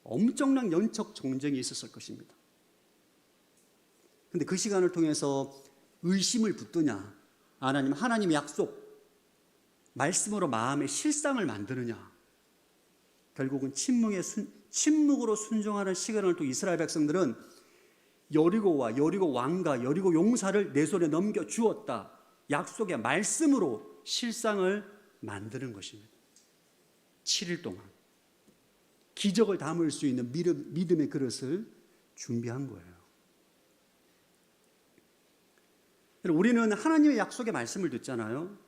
엄청난 영적 정쟁이 있었을 것입니다. 근데 그 시간을 통해서 의심을 붙드냐, 하나님의 약속, 말씀으로 마음의 실상을 만드느냐, 결국은 침묵으로 순종하는 시간을 또 이스라엘 백성들은 여리고와 여리고 왕과 여리고 용사를 내 손에 넘겨 주었다. 약속의 말씀으로 실상을 만드는 것입니다. 7일 동안 기적을 담을 수 있는 믿음의 그릇을 준비한 거예요. 우리는 하나님의 약속의 말씀을 듣잖아요.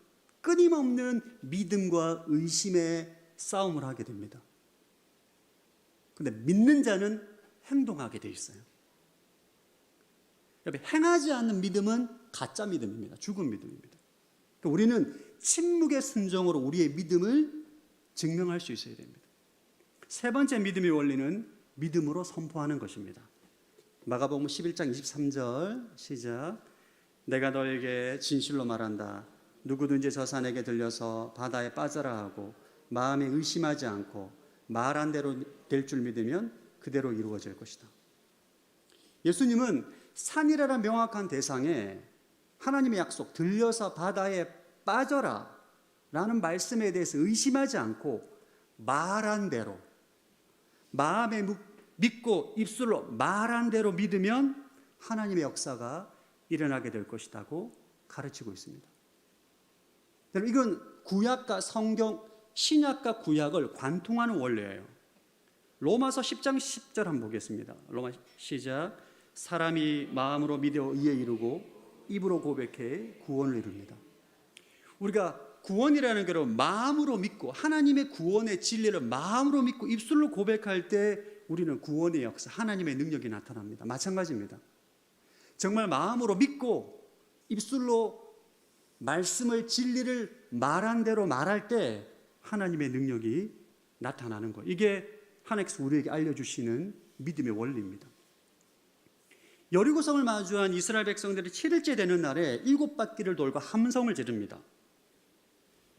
끊임없는 믿음과 의심의 싸움을 하게 됩니다. 그런데 믿는 자는 행동하게 돼 있어요. 행하지 않는 믿음은 가짜 믿음입니다. 죽은 믿음입니다. 그러니까 우리는 침묵의 순종으로 우리의 믿음을 증명할 수 있어야 됩니다. 세 번째 믿음의 원리는 믿음으로 선포하는 것입니다. 마가복음 11장 23절 시작. 내가 너에게 진실로 말한다. 누구든지 저 산에게 들려서 바다에 빠져라 하고 마음에 의심하지 않고 말한 대로 될 줄 믿으면 그대로 이루어질 것이다. 예수님은 산이라는 명확한 대상에 하나님의 약속, 들려서 바다에 빠져라 라는 말씀에 대해서 의심하지 않고 말한 대로, 마음에 믿고 입술로 말한 대로 믿으면 하나님의 역사가 일어나게 될 것이라고 가르치고 있습니다. 여러분, 이건 구약과 성경, 신약과 구약을 관통하는 원리예요. 로마서 10장 10절 한번 보겠습니다. 로마 시작. 사람이 마음으로 믿어 의에 이르고 입으로 고백해 구원을 이룹니다. 우리가 구원이라는 게 마음으로 믿고 하나님의 구원의 진리를 마음으로 믿고 입술로 고백할 때 우리는 구원의 역사, 하나님의 능력이 나타납니다. 마찬가지입니다. 정말 마음으로 믿고 입술로 말씀을, 진리를 말한 대로 말할 때 하나님의 능력이 나타나는 거예요. 이게 하나님께서 우리에게 알려주시는 믿음의 원리입니다. 여리고성을 마주한 이스라엘 백성들이 7일째 되는 날에 7바퀴를 돌고 함성을 지릅니다.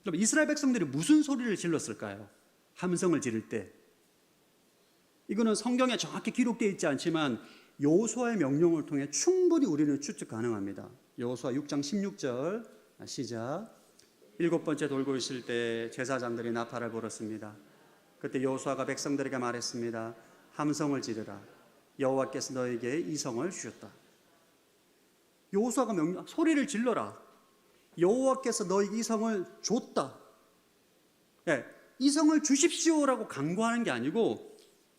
그럼 이스라엘 백성들이 무슨 소리를 질렀을까요? 함성을 지를 때. 이거는 성경에 정확히 기록되어 있지 않지만 여호수아의 명령을 통해 충분히 우리는 추측 가능합니다. 여호수아 6장 16절 시작. 7번째 돌고 있을 때 제사장들이 나팔을 불었습니다. 그때 여호수아가 백성들에게 말했습니다. 함성을 지르라. 여호와께서 너에게 이 성을 주셨다. 여호수아가 소리를 질러라. 여호와께서 너에게 이 성을 줬다. 네, 이 성을 주십시오라고 강구하는 게 아니고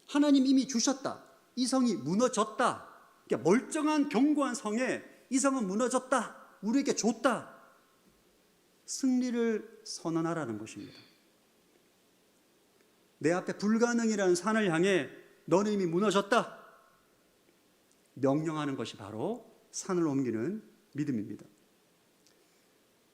하나님 이미 주셨다. 이 성이 무너졌다. 그러니까 멀쩡한 견고한 성에 이 성은 무너졌다. 우리에게 줬다. 승리를 선언하라는 것입니다. 내 앞에 불가능이라는 산을 향해 너는 이미 무너졌다. 명령하는 것이 바로 산을 옮기는 믿음입니다.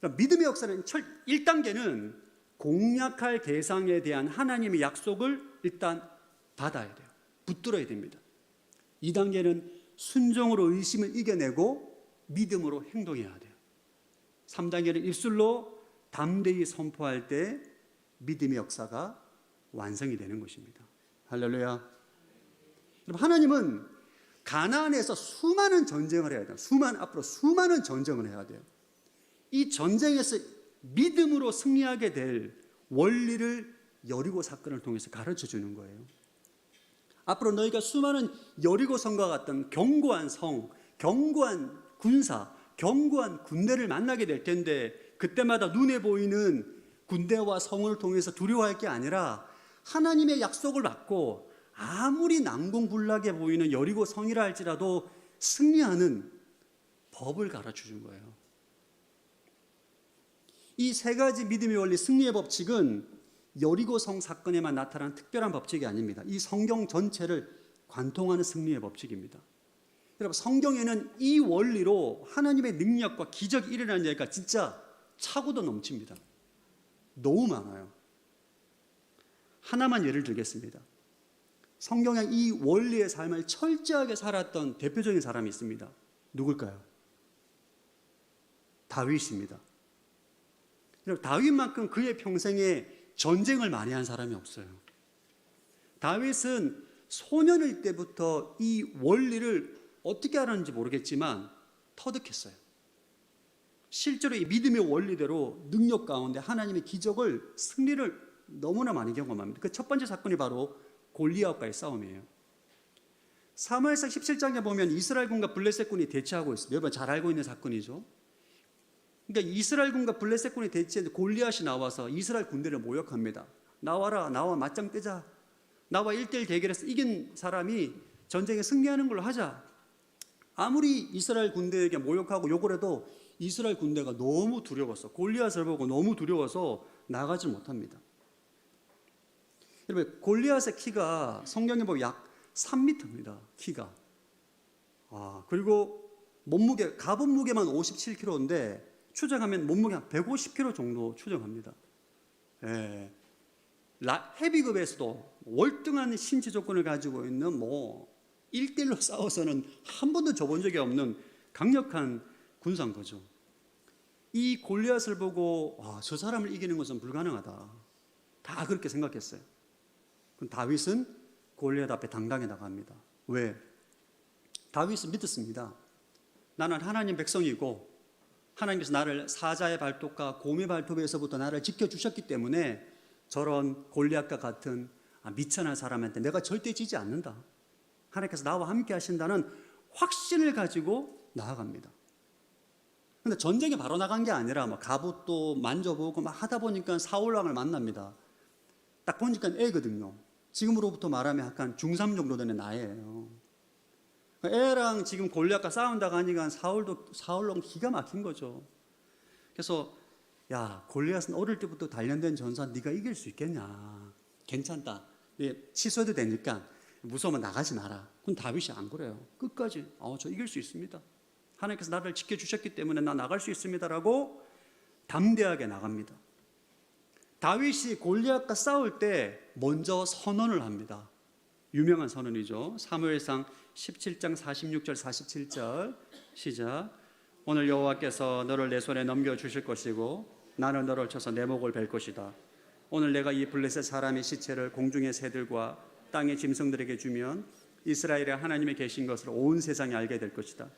그러니까 믿음의 역사는 1단계는 공략할 대상에 대한 하나님의 약속을 일단 받아야 돼요. 붙들어야 됩니다. 2단계는 순종으로 의심을 이겨내고 믿음으로 행동해야 돼요. 3단계는 입술로 담대히 선포할 때 믿음의 역사가 완성이 되는 것입니다. 할렐루야. 하나님은 가나안에서 수많은 전쟁을 해야 돼요. 앞으로 수많은 전쟁을 해야 돼요. 이 전쟁에서 믿음으로 승리하게 될 원리를 여리고 사건을 통해서 가르쳐 주는 거예요. 앞으로 너희가 수많은 여리고성과 같은 견고한 성, 견고한 군사, 견고한 군대를 만나게 될 텐데 그때마다 눈에 보이는 군대와 성을 통해서 두려워할 게 아니라 하나님의 약속을 받고 아무리 난공불락해 보이는 여리고 성이라 할지라도 승리하는 법을 가르쳐 준 거예요. 이 세 가지 믿음의 원리, 승리의 법칙은 여리고 성 사건에만 나타난 특별한 법칙이 아닙니다. 이 성경 전체를 관통하는 승리의 법칙입니다. 여러분, 성경에는 이 원리로 하나님의 능력과 기적이 일어나는 얘기가 진짜 차고도 넘칩니다. 너무 많아요. 하나만 예를 들겠습니다. 성경에 이 원리의 삶을 철저하게 살았던 대표적인 사람이 있습니다. 누굴까요? 다윗입니다. 여러분, 다윗만큼 그의 평생에 전쟁을 많이 한 사람이 없어요. 다윗은 소년일 때부터 이 원리를 어떻게 알았는지 모르겠지만 터득했어요. 실제로 이 믿음의 원리대로 능력 가운데 하나님의 기적을, 승리를 너무나 많이 경험합니다. 그 첫 번째 사건이 바로 골리앗과의 싸움이에요. 사무엘상 17장에 보면 이스라엘군과 블레셋군이 대치하고 있습니다. 여러분 잘 알고 있는 사건이죠. 그러니까 이스라엘군과 블레셋군이 대치했는데 골리앗이 나와서 이스라엘 군대를 모욕합니다. 나와라, 나와 맞짱 뜨자. 나와 1대1 대결해서 이긴 사람이 전쟁에 승리하는 걸로 하자. 아무리 이스라엘 군대에게 모욕하고 욕을 해도 이스라엘 군대가 너무 두려워서, 골리앗을 보고 너무 두려워서 나가지 못합니다. 여러분, 골리앗의 키가 성경에 보면 약 3m입니다. 키가. 그리고 몸무게, 가본 무게만 57kg인데 추정하면 몸무게 한 150kg 정도 추정합니다. 헤비급에서도 월등한 신체 조건을 가지고 있는 1대1로 싸워서는 한 번도 져본 적이 없는 강력한 군사인 거죠. 이 골리앗을 보고 저 사람을 이기는 것은 불가능하다. 다 그렇게 생각했어요. 그럼 다윗은 골리앗 앞에 당당히 나갑니다. 왜? 다윗은 믿었습니다. 나는 하나님 백성이고 하나님께서 나를 사자의 발톱과 곰의 발톱에서부터 나를 지켜주셨기 때문에 저런 골리앗과 같은 미천한 사람한테 내가 절대 지지 않는다. 하나님께서 나와 함께 하신다는 확신을 가지고 나아갑니다. 근데 전쟁에 바로 나간 게 아니라 갑옷도 만져보고 하다 보니까 사울왕을 만납니다. 딱 보니까 애거든요. 지금으로부터 말하면 약간 중3 정도 되는 나이예요. 애랑 지금 골리앗과 싸운다고 하니까 사울왕 기가 막힌 거죠. 그래서 야, 골리앗은 어릴 때부터 단련된 전사, 네가 이길 수 있겠냐? 괜찮다. 취소해도 되니까 무서우면 나가지 마라. 그럼 다윗이 안 그래요. 끝까지 저 이길 수 있습니다. 하나님께서 나를 지켜주셨기 때문에 나 나갈 수 있습니다라고 담대하게 나갑니다. 다윗이 골리앗과 싸울 때 먼저 선언을 합니다. 유명한 선언이죠. 사무엘상 17장 46절 47절 시작. 오늘 여호와께서 너를 내 손에 넘겨주실 것이고 나는 너를 쳐서 내 목을 벨 것이다. 오늘 내가 이 블레셋 사람의 시체를 공중의 새들과 땅의 짐승들에게 주면 이스라엘에 하나님이 계신 것을 온 세상이 알게 될 것이다.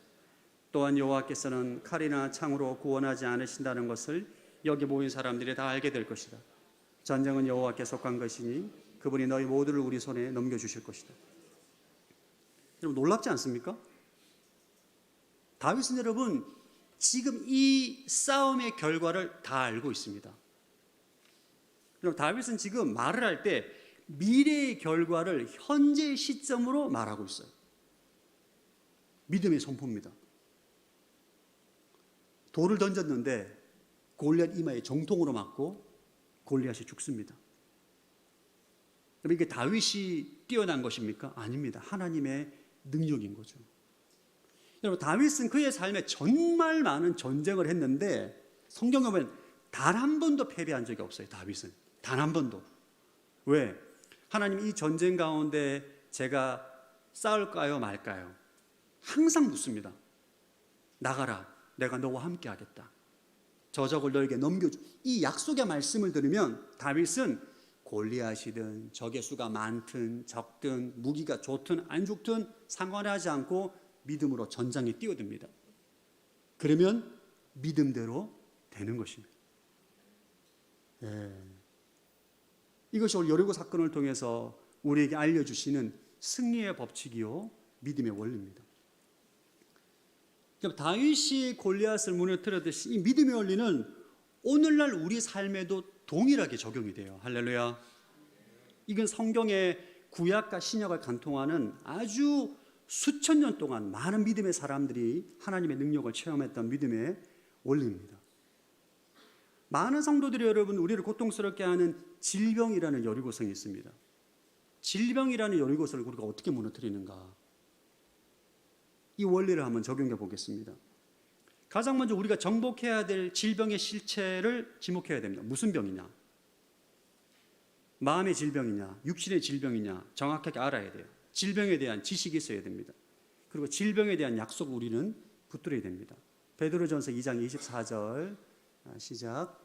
또한 여호와께서는 칼이나 창으로 구원하지 않으신다는 것을 여기 모인 사람들이 다 알게 될 것이다. 전쟁은 여호와께 속한 것이니 그분이 너희 모두를 우리 손에 넘겨주실 것이다. 여러분 놀랍지 않습니까? 다윗은 여러분 지금 이 싸움의 결과를 다 알고 있습니다. 여러분 다윗은 지금 말을 할 때 미래의 결과를 현재의 시점으로 말하고 있어요. 믿음의 선포입니다. 돌을 던졌는데 골리앗 이마에 정통으로 맞고 골리앗이 죽습니다. 이게 다윗이 뛰어난 것입니까? 아닙니다. 하나님의 능력인 거죠. 여러분 다윗은 그의 삶에 정말 많은 전쟁을 했는데 성경에 보면 단 한 번도 패배한 적이 없어요. 다윗은 단 한 번도. 왜? 하나님 이 전쟁 가운데 제가 싸울까요 말까요? 항상 묻습니다. 나가라. 내가 너와 함께 하겠다. 저적을 너에게 넘겨주. 이 약속의 말씀을 들으면 다윗은 골리앗이든 적의 수가 많든 적든 무기가 좋든 안 좋든 상관하지 않고 믿음으로 전장에 뛰어듭니다. 그러면 믿음대로 되는 것입니다. 이것이 오늘 여리고 사건을 통해서 우리에게 알려주시는 승리의 법칙이요 믿음의 원리입니다. 다윗이 골리앗을 무너뜨렸듯이 이 믿음의 원리는 오늘날 우리 삶에도 동일하게 적용이 돼요. 할렐루야. 이건 성경의 구약과 신약을 간통하는 아주 수천 년 동안 많은 믿음의 사람들이 하나님의 능력을 체험했던 믿음의 원리입니다. 많은 성도들이 여러분 우리를 고통스럽게 하는 질병이라는 여리고성이 있습니다. 질병이라는 여리고성을 우리가 어떻게 무너뜨리는가? 이 원리를 한번 적용해 보겠습니다. 가장 먼저 우리가 정복해야 될 질병의 실체를 지목해야 됩니다. 무슨 병이냐? 마음의 질병이냐? 육신의 질병이냐? 정확하게 알아야 돼요. 질병에 대한 지식이 있어야 됩니다. 그리고 질병에 대한 약속을 우리는 붙들어야 됩니다. 베드로전서 2장 24절 시작.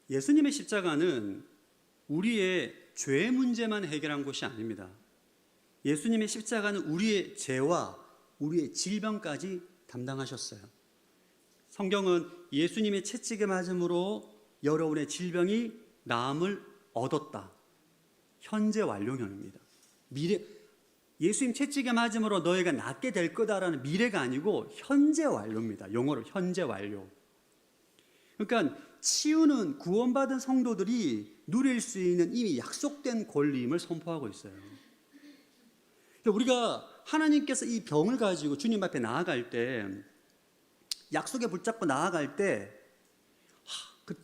예수님의 십자가는 우리의 죄 문제만 해결한 것이 아닙니다. 예수님의 십자가는 우리의 죄와 우리의 질병까지 담당하셨어요. 성경은 예수님의 채찍에 맞음으로 여러분의 질병이 나음을 얻었다. 현재 완료형입니다. 예수님 채찍에 맞음으로 너희가 낫게 될 거다라는 미래가 아니고 현재 완료입니다. 영어로 현재 완료. 그러니까 치유는 구원받은 성도들이 누릴 수 있는 이미 약속된 권리임을 선포하고 있어요. 우리가 하나님께서 이 병을 가지고 주님 앞에 나아갈 때 약속에 붙잡고 나아갈 때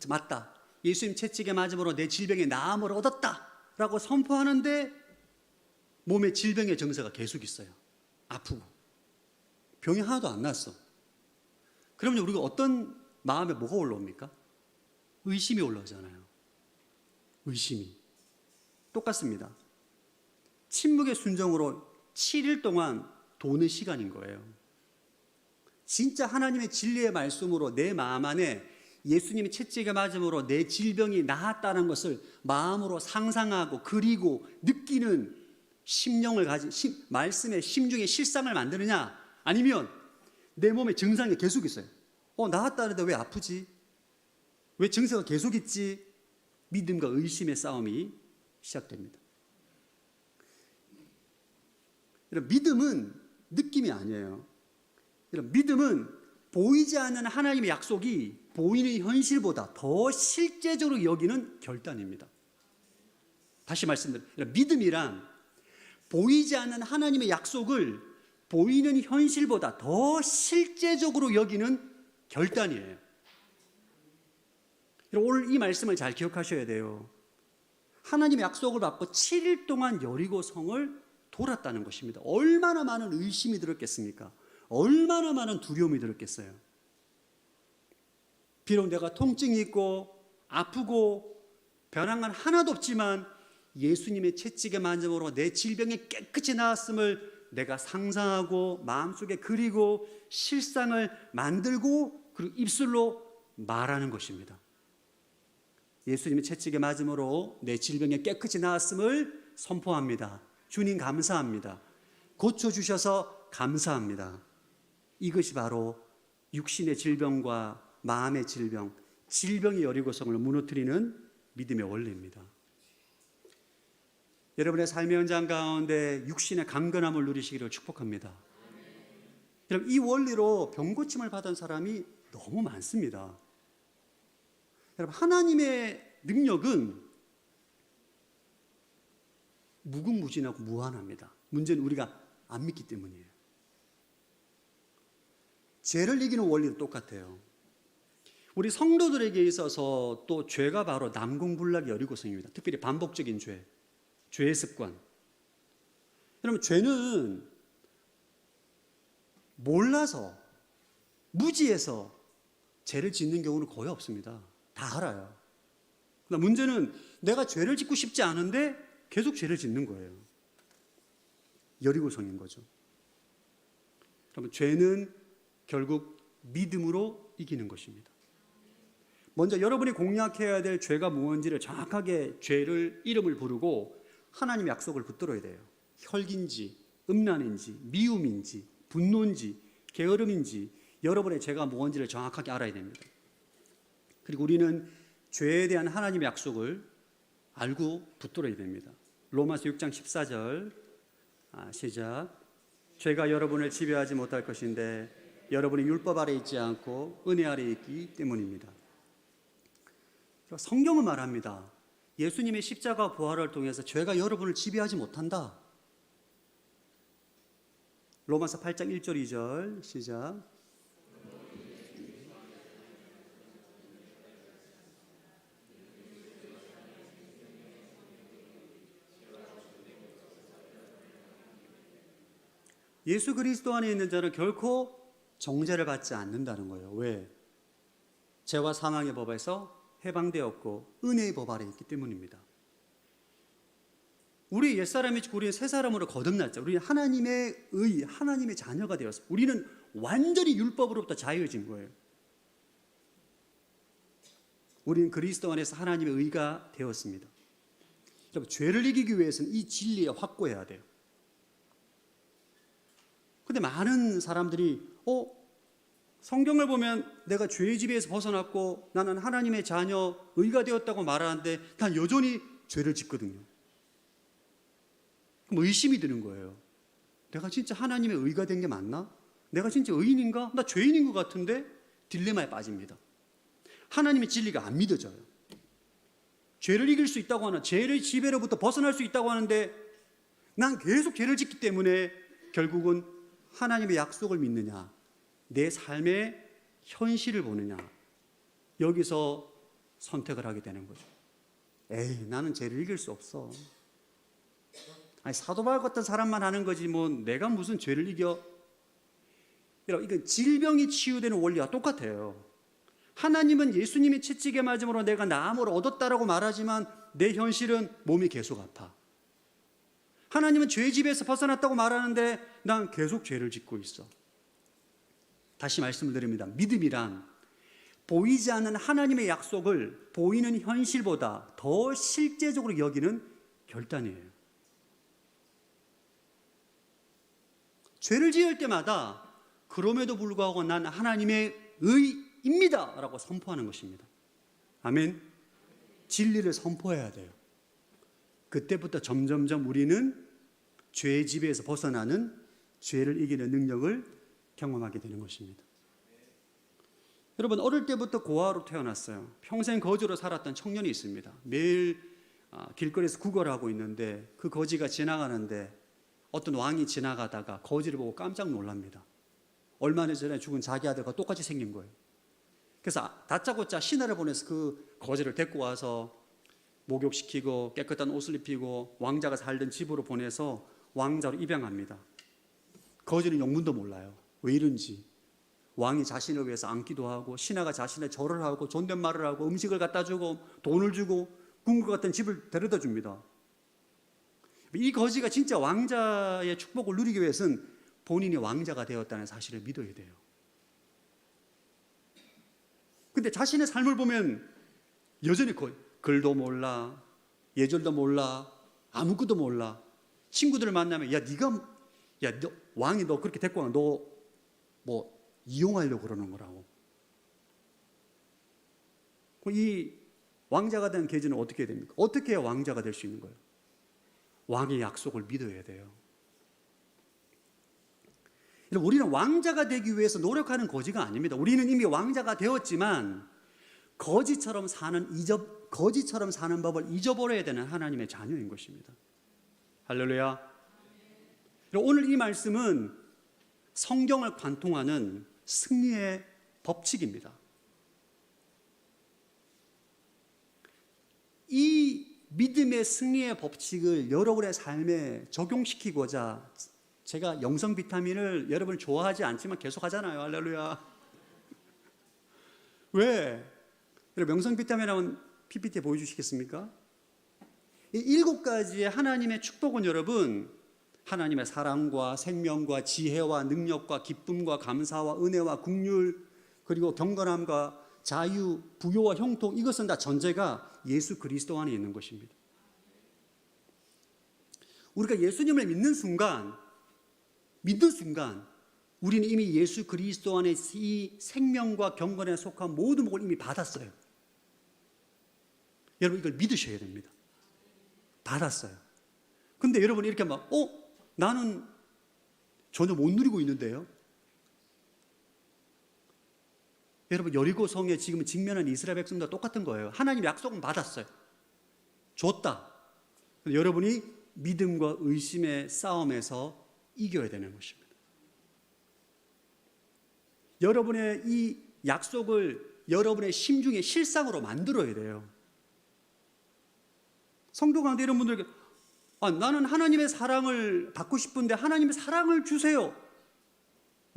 맞다. 예수님 채찍에 맞음으로 내 질병의 나음을 얻었다 라고 선포하는데 몸에 질병의 증세가 계속 있어요. 아프고 병이 하나도 안 났어. 그러면 우리가 어떤 마음에 뭐가 올라옵니까? 의심이 올라오잖아요. 의심이 똑같습니다. 침묵의 순종으로 7일 동안 도는 시간인 거예요. 진짜 하나님의 진리의 말씀으로 내 마음 안에 예수님의 채찍에 맞음으로 내 질병이 나았다는 것을 마음으로 상상하고 그리고 느끼는 심령을 가진 말씀의 심중의 실상을 만드느냐, 아니면 내 몸에 증상이 계속 있어요. 나았다는데 왜 아프지? 왜 증세가 계속 있지? 믿음과 의심의 싸움이 시작됩니다. 믿음은 느낌이 아니에요. 믿음은 보이지 않는 하나님의 약속이 보이는 현실보다 더 실제적으로 여기는 결단입니다. 다시 말씀드립니다. 믿음이란 보이지 않는 하나님의 약속을 보이는 현실보다 더 실제적으로 여기는 결단이에요. 오늘 이 말씀을 잘 기억하셔야 돼요. 하나님의 약속을 받고 7일 동안 여리고 성을 돌았다는 것입니다. 얼마나 많은 의심이 들었겠습니까? 얼마나 많은 두려움이 들었겠어요. 비록 내가 통증이 있고 아프고 변한 건 하나도 없지만 예수님의 채찍에 만짐으로 내 질병이 깨끗이 나았음을 내가 상상하고 마음속에 그리고 실상을 만들고 그리고 입술로 말하는 것입니다. 예수님의 채찍에 맞음으로 내 질병이 깨끗이 나았음을 선포합니다. 주님 감사합니다. 고쳐주셔서 감사합니다. 이것이 바로 육신의 질병과 마음의 질병, 질병의 여리고성을 무너뜨리는 믿음의 원리입니다. 여러분의 삶의 현장 가운데 육신의 강건함을 누리시기를 축복합니다. 여러분, 이 원리로 병고침을 받은 사람이 너무 많습니다. 여러분, 하나님의 능력은 무궁무진하고 무한합니다. 문제는 우리가 안 믿기 때문이에요. 죄를 이기는 원리도 똑같아요. 우리 성도들에게 있어서 또 죄가 바로 남공불락의 여리고성입니다. 특별히 반복적인 죄, 죄의 습관. 여러분, 죄는 몰라서 무지해서 죄를 짓는 경우는 거의 없습니다. 다 알아요. 그러나 문제는 내가 죄를 짓고 싶지 않은데 계속 죄를 짓는 거예요. 여리고성인 거죠. 그러면 죄는 결국 믿음으로 이기는 것입니다. 먼저 여러분이 공략해야 될 죄가 무엇인지를 정확하게 죄를 이름을 부르고 하나님의 약속을 붙들어야 돼요. 혈기인지 음란인지 미움인지 분노인지 게으름인지 여러분의 죄가 무엇인지를 정확하게 알아야 됩니다. 그리고 우리는 죄에 대한 하나님의 약속을 알고 붙들어야 됩니다. 로마서 6장 14절 시작. 죄가 여러분을 지배하지 못할 것인데 여러분이 율법 아래 있지 않고 은혜 아래 있기 때문입니다. 성경은 말합니다. 예수님의 십자가 부활을 통해서 죄가 여러분을 지배하지 못한다. 로마서 8장 1절 2절 시작. 예수 그리스도 안에 있는 자는 결코 정죄를 받지 않는다는 거예요. 왜? 죄와 사망의 법에서 해방되었고 은혜의 법 아래 있기 때문입니다. 우리 옛사람이 죽고 우리는 새 사람으로 거듭났죠. 우리는 하나님의 의, 하나님의 자녀가 되었습니다. 우리는 완전히 율법으로부터 자유해진 거예요. 우리는 그리스도 안에서 하나님의 의가 되었습니다. 여러분, 죄를 이기기 위해서는 이 진리에 확고해야 돼요. 근데 많은 사람들이 성경을 보면 내가 죄의 지배에서 벗어났고 나는 하나님의 자녀, 의가 되었다고 말하는데 난 여전히 죄를 짓거든요. 그럼 의심이 드는 거예요. 내가 진짜 하나님의 의가 된 게 맞나? 내가 진짜 의인인가? 나 죄인인 것 같은데? 딜레마에 빠집니다. 하나님의 진리가 안 믿어져요. 죄를 이길 수 있다고 하는, 죄의 지배로부터 벗어날 수 있다고 하는데 난 계속 죄를 짓기 때문에 결국은 하나님의 약속을 믿느냐, 내 삶의 현실을 보느냐, 여기서 선택을 하게 되는 거죠. 에이, 나는 죄를 이길 수 없어. 아니, 사도 바울 같은 사람만 하는 거지 뭐 내가 무슨 죄를 이겨? 이건 질병이 치유되는 원리와 똑같아요. 하나님은 예수님이 채찍에 맞음으로 내가 나음을 얻었다라고 말하지만 내 현실은 몸이 계속 아파. 하나님은 죄의 지배에서 벗어났다고 말하는데 난 계속 죄를 짓고 있어. 다시 말씀을 드립니다. 믿음이란 보이지 않는 하나님의 약속을 보이는 현실보다 더 실제적으로 여기는 결단이에요. 죄를 지을 때마다 그럼에도 불구하고 난 하나님의 의입니다 라고 선포하는 것입니다. 아멘. 진리를 선포해야 돼요. 그때부터 점점점 우리는 죄의 지배에서 벗어나는 죄를 이기는 능력을 경험하게 되는 것입니다. 여러분, 어릴 때부터 고아로 태어났어요. 평생 거지로 살았던 청년이 있습니다. 매일 길거리에서 구걸을 하고 있는데 그 거지가 지나가는데 어떤 왕이 지나가다가 거지를 보고 깜짝 놀랍니다. 얼마 전에 죽은 자기 아들과 똑같이 생긴 거예요. 그래서 다짜고짜 신하를 보내서 그 거지를 데리고 와서 목욕시키고 깨끗한 옷을 입히고 왕자가 살던 집으로 보내서 왕자로 입양합니다. 거지는 영문도 몰라요. 왜 이런지. 왕이 자신을 위해서 앉기도 하고 신하가 자신의 절을 하고 존댓말을 하고 음식을 갖다 주고 돈을 주고 궁궐 같은 집을 데려다 줍니다. 이 거지가 진짜 왕자의 축복을 누리기 위해서는 본인이 왕자가 되었다는 사실을 믿어야 돼요. 근데 자신의 삶을 보면 여전히 글도 몰라, 예절도 몰라, 아무것도 몰라. 친구들을 만나면 너 왕이 너 그렇게 데리고 와, 너 뭐 이용하려고 그러는 거라고. 이 왕자가 된 계지는 어떻게 해야 됩니까? 어떻게 해야 왕자가 될 수 있는 거예요? 왕의 약속을 믿어야 돼요. 우리는 왕자가 되기 위해서 노력하는 거지가 아닙니다. 우리는 이미 왕자가 되었지만 거지처럼 사는 법을 잊어버려야 되는 하나님의 자녀인 것입니다. 할렐루야. 오늘 이 말씀은 성경을 관통하는 승리의 법칙입니다. 이 믿음의 승리의 법칙을 여러분의 삶에 적용시키고자 제가 영성 비타민을 여러분 좋아하지 않지만 계속 하잖아요. 할렐루야. 왜? 여러분 영성 비타민 한번 PPT 보여주시겠습니까? 이 7가지의 하나님의 축복은 여러분 하나님의 사랑과 생명과 지혜와 능력과 기쁨과 감사와 은혜와 긍휼 그리고 경건함과 자유, 부요와 형통, 이것은 다 전제가 예수 그리스도 안에 있는 것입니다. 우리가 예수님을 믿는 순간 우리는 이미 예수 그리스도 안에 이 생명과 경건에 속한 모든 복을 이미 받았어요. 여러분, 이걸 믿으셔야 됩니다. 받았어요. 근데 여러분 이렇게 막 나는 전혀 못 누리고 있는데요. 여러분, 여리고성에 지금 직면한 이스라엘 백성과 똑같은 거예요. 하나님 약속은 받았어요. 줬다. 근데 여러분이 믿음과 의심의 싸움에서 이겨야 되는 것입니다. 여러분의 이 약속을 여러분의 심중의 실상으로 만들어야 돼요. 성도 가운데 이런 분들에게 나는 하나님의 사랑을 받고 싶은데 하나님의 사랑을 주세요.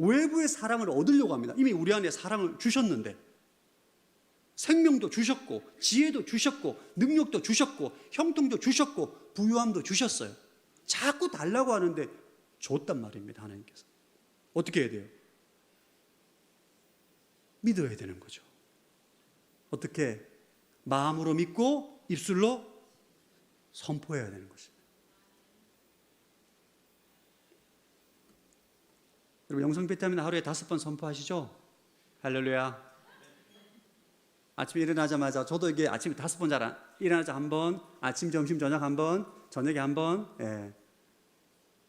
외부의 사랑을 얻으려고 합니다. 이미 우리 안에 사랑을 주셨는데, 생명도 주셨고 지혜도 주셨고 능력도 주셨고 형통도 주셨고 부유함도 주셨어요. 자꾸 달라고 하는데 줬단 말입니다. 하나님께서. 어떻게 해야 돼요? 믿어야 되는 거죠. 어떻게? 마음으로 믿고 입술로 선포해야 되는 것입니다. 여러분, 영성배트 하면 하루에 5번 선포하시죠? 할렐루야. 아침에 일어나자마자, 저도 이게 아침에 5번 잘 일어나자 한 번, 아침, 점심, 저녁 한 번, 저녁에 한 번,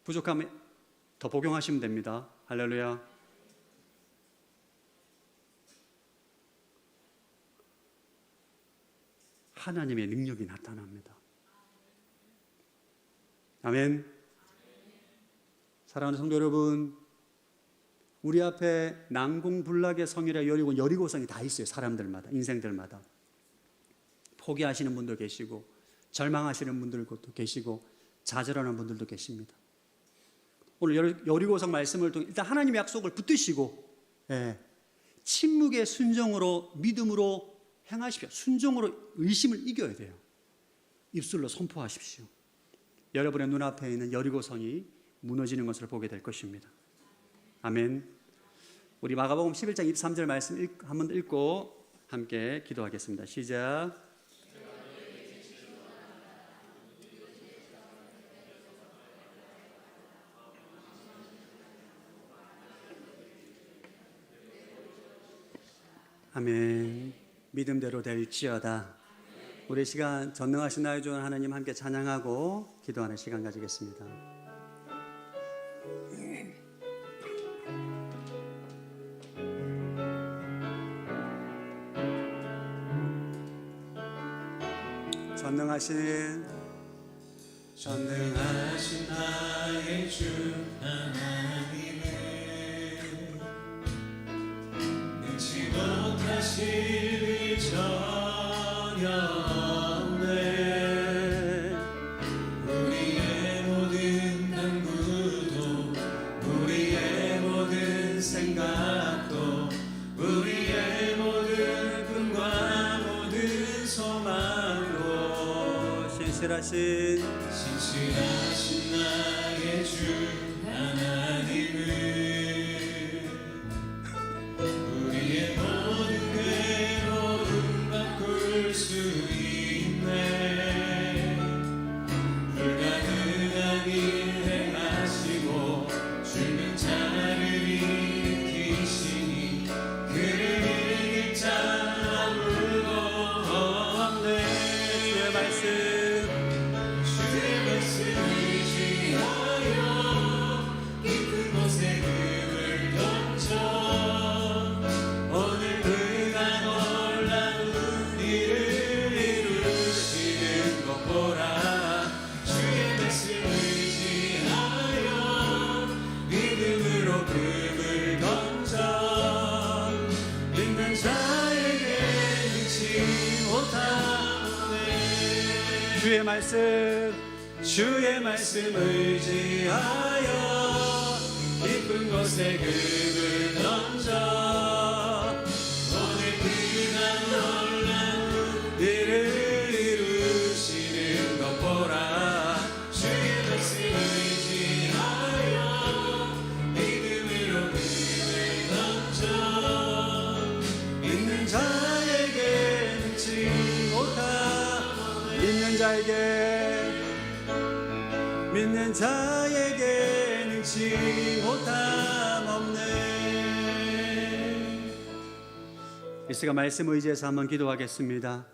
부족하면 더 복용하시면 됩니다. 할렐루야. 하나님의 능력이 나타납니다. 아멘. 사랑하는 성도 여러분, 우리 앞에 난공불락의 성이라 여리고성이 다 있어요. 사람들마다, 인생들마다. 포기하시는 분도 계시고 절망하시는 분들도 계시고 좌절하는 분들도 계십니다. 오늘 여리고성 말씀을 통해 일단 하나님의 약속을 붙드시고 침묵의 순종으로, 믿음으로 행하십시오. 순종으로 의심을 이겨야 돼요. 입술로 선포하십시오. 여러분의 눈앞에 있는 여리고성이 무너지는 것을 보게 될 것입니다. 아멘. 우리 마가복음 11장 23절 말씀 한번 읽고 함께 기도하겠습니다. 시작. 아멘. 믿음대로 될지어다. 우리 시간 전능하신 나의 주 하나님 함께 찬양하고 기도하는 시간 가지겠습니다. 전능하신 나의 주 하나님은 능치 못하실 일 전혀 없네. 우리의 모든 간구도 우리의 모든 생각도 우리의 모든 꿈과 모든 소망도 신실하신 나의 주 하나님은 우리의 모든 괴로움 바꿀 수 있네. 불가능한 일 행하시고 죽은 자를 일으키시니 그를 이길 자 아무도 없네. 주의 말씀 의지하여 깊은 곳에 금을 던져 오늘 그가 놀라운 일을 이루시는 것 보라. 주의 말씀 의지하여 믿음으로 금을 던져 믿는 자에게 능치 못하네. 주의 말씀 의지하여 깊은 곳에 금을 던져 오늘 그가 놀라운 일을 이루시는 것 보라. 주의 말씀 의지하여 믿음으로 금을 던져 믿는 자 자에게 믿는 자에게 능치 못함 없네. 이 시간 말씀 의지해서 한번 기도하겠습니다.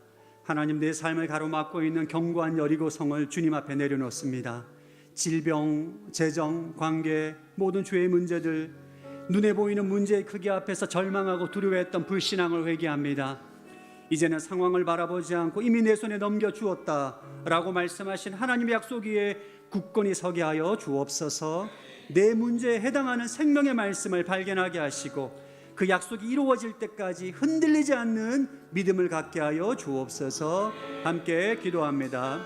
하나님, 내 삶을 가로막고 있는 견고한 여리고성을 주님 앞에 내려놓습니다. 질병, 재정, 관계, 모든 죄의 문제들, 눈에 보이는 문제의 크기 앞에서 절망하고 두려워했던 불신앙을 회개합니다. 이제는 상황을 바라보지 않고 이미 내 손에 넘겨주었다라고 말씀하신 하나님의 약속 위에 굳건히 서게 하여 주옵소서. 내 문제에 해당하는 생명의 말씀을 발견하게 하시고 그 약속이 이루어질 때까지 흔들리지 않는 믿음을 갖게 하여 주옵소서. 함께 기도합니다.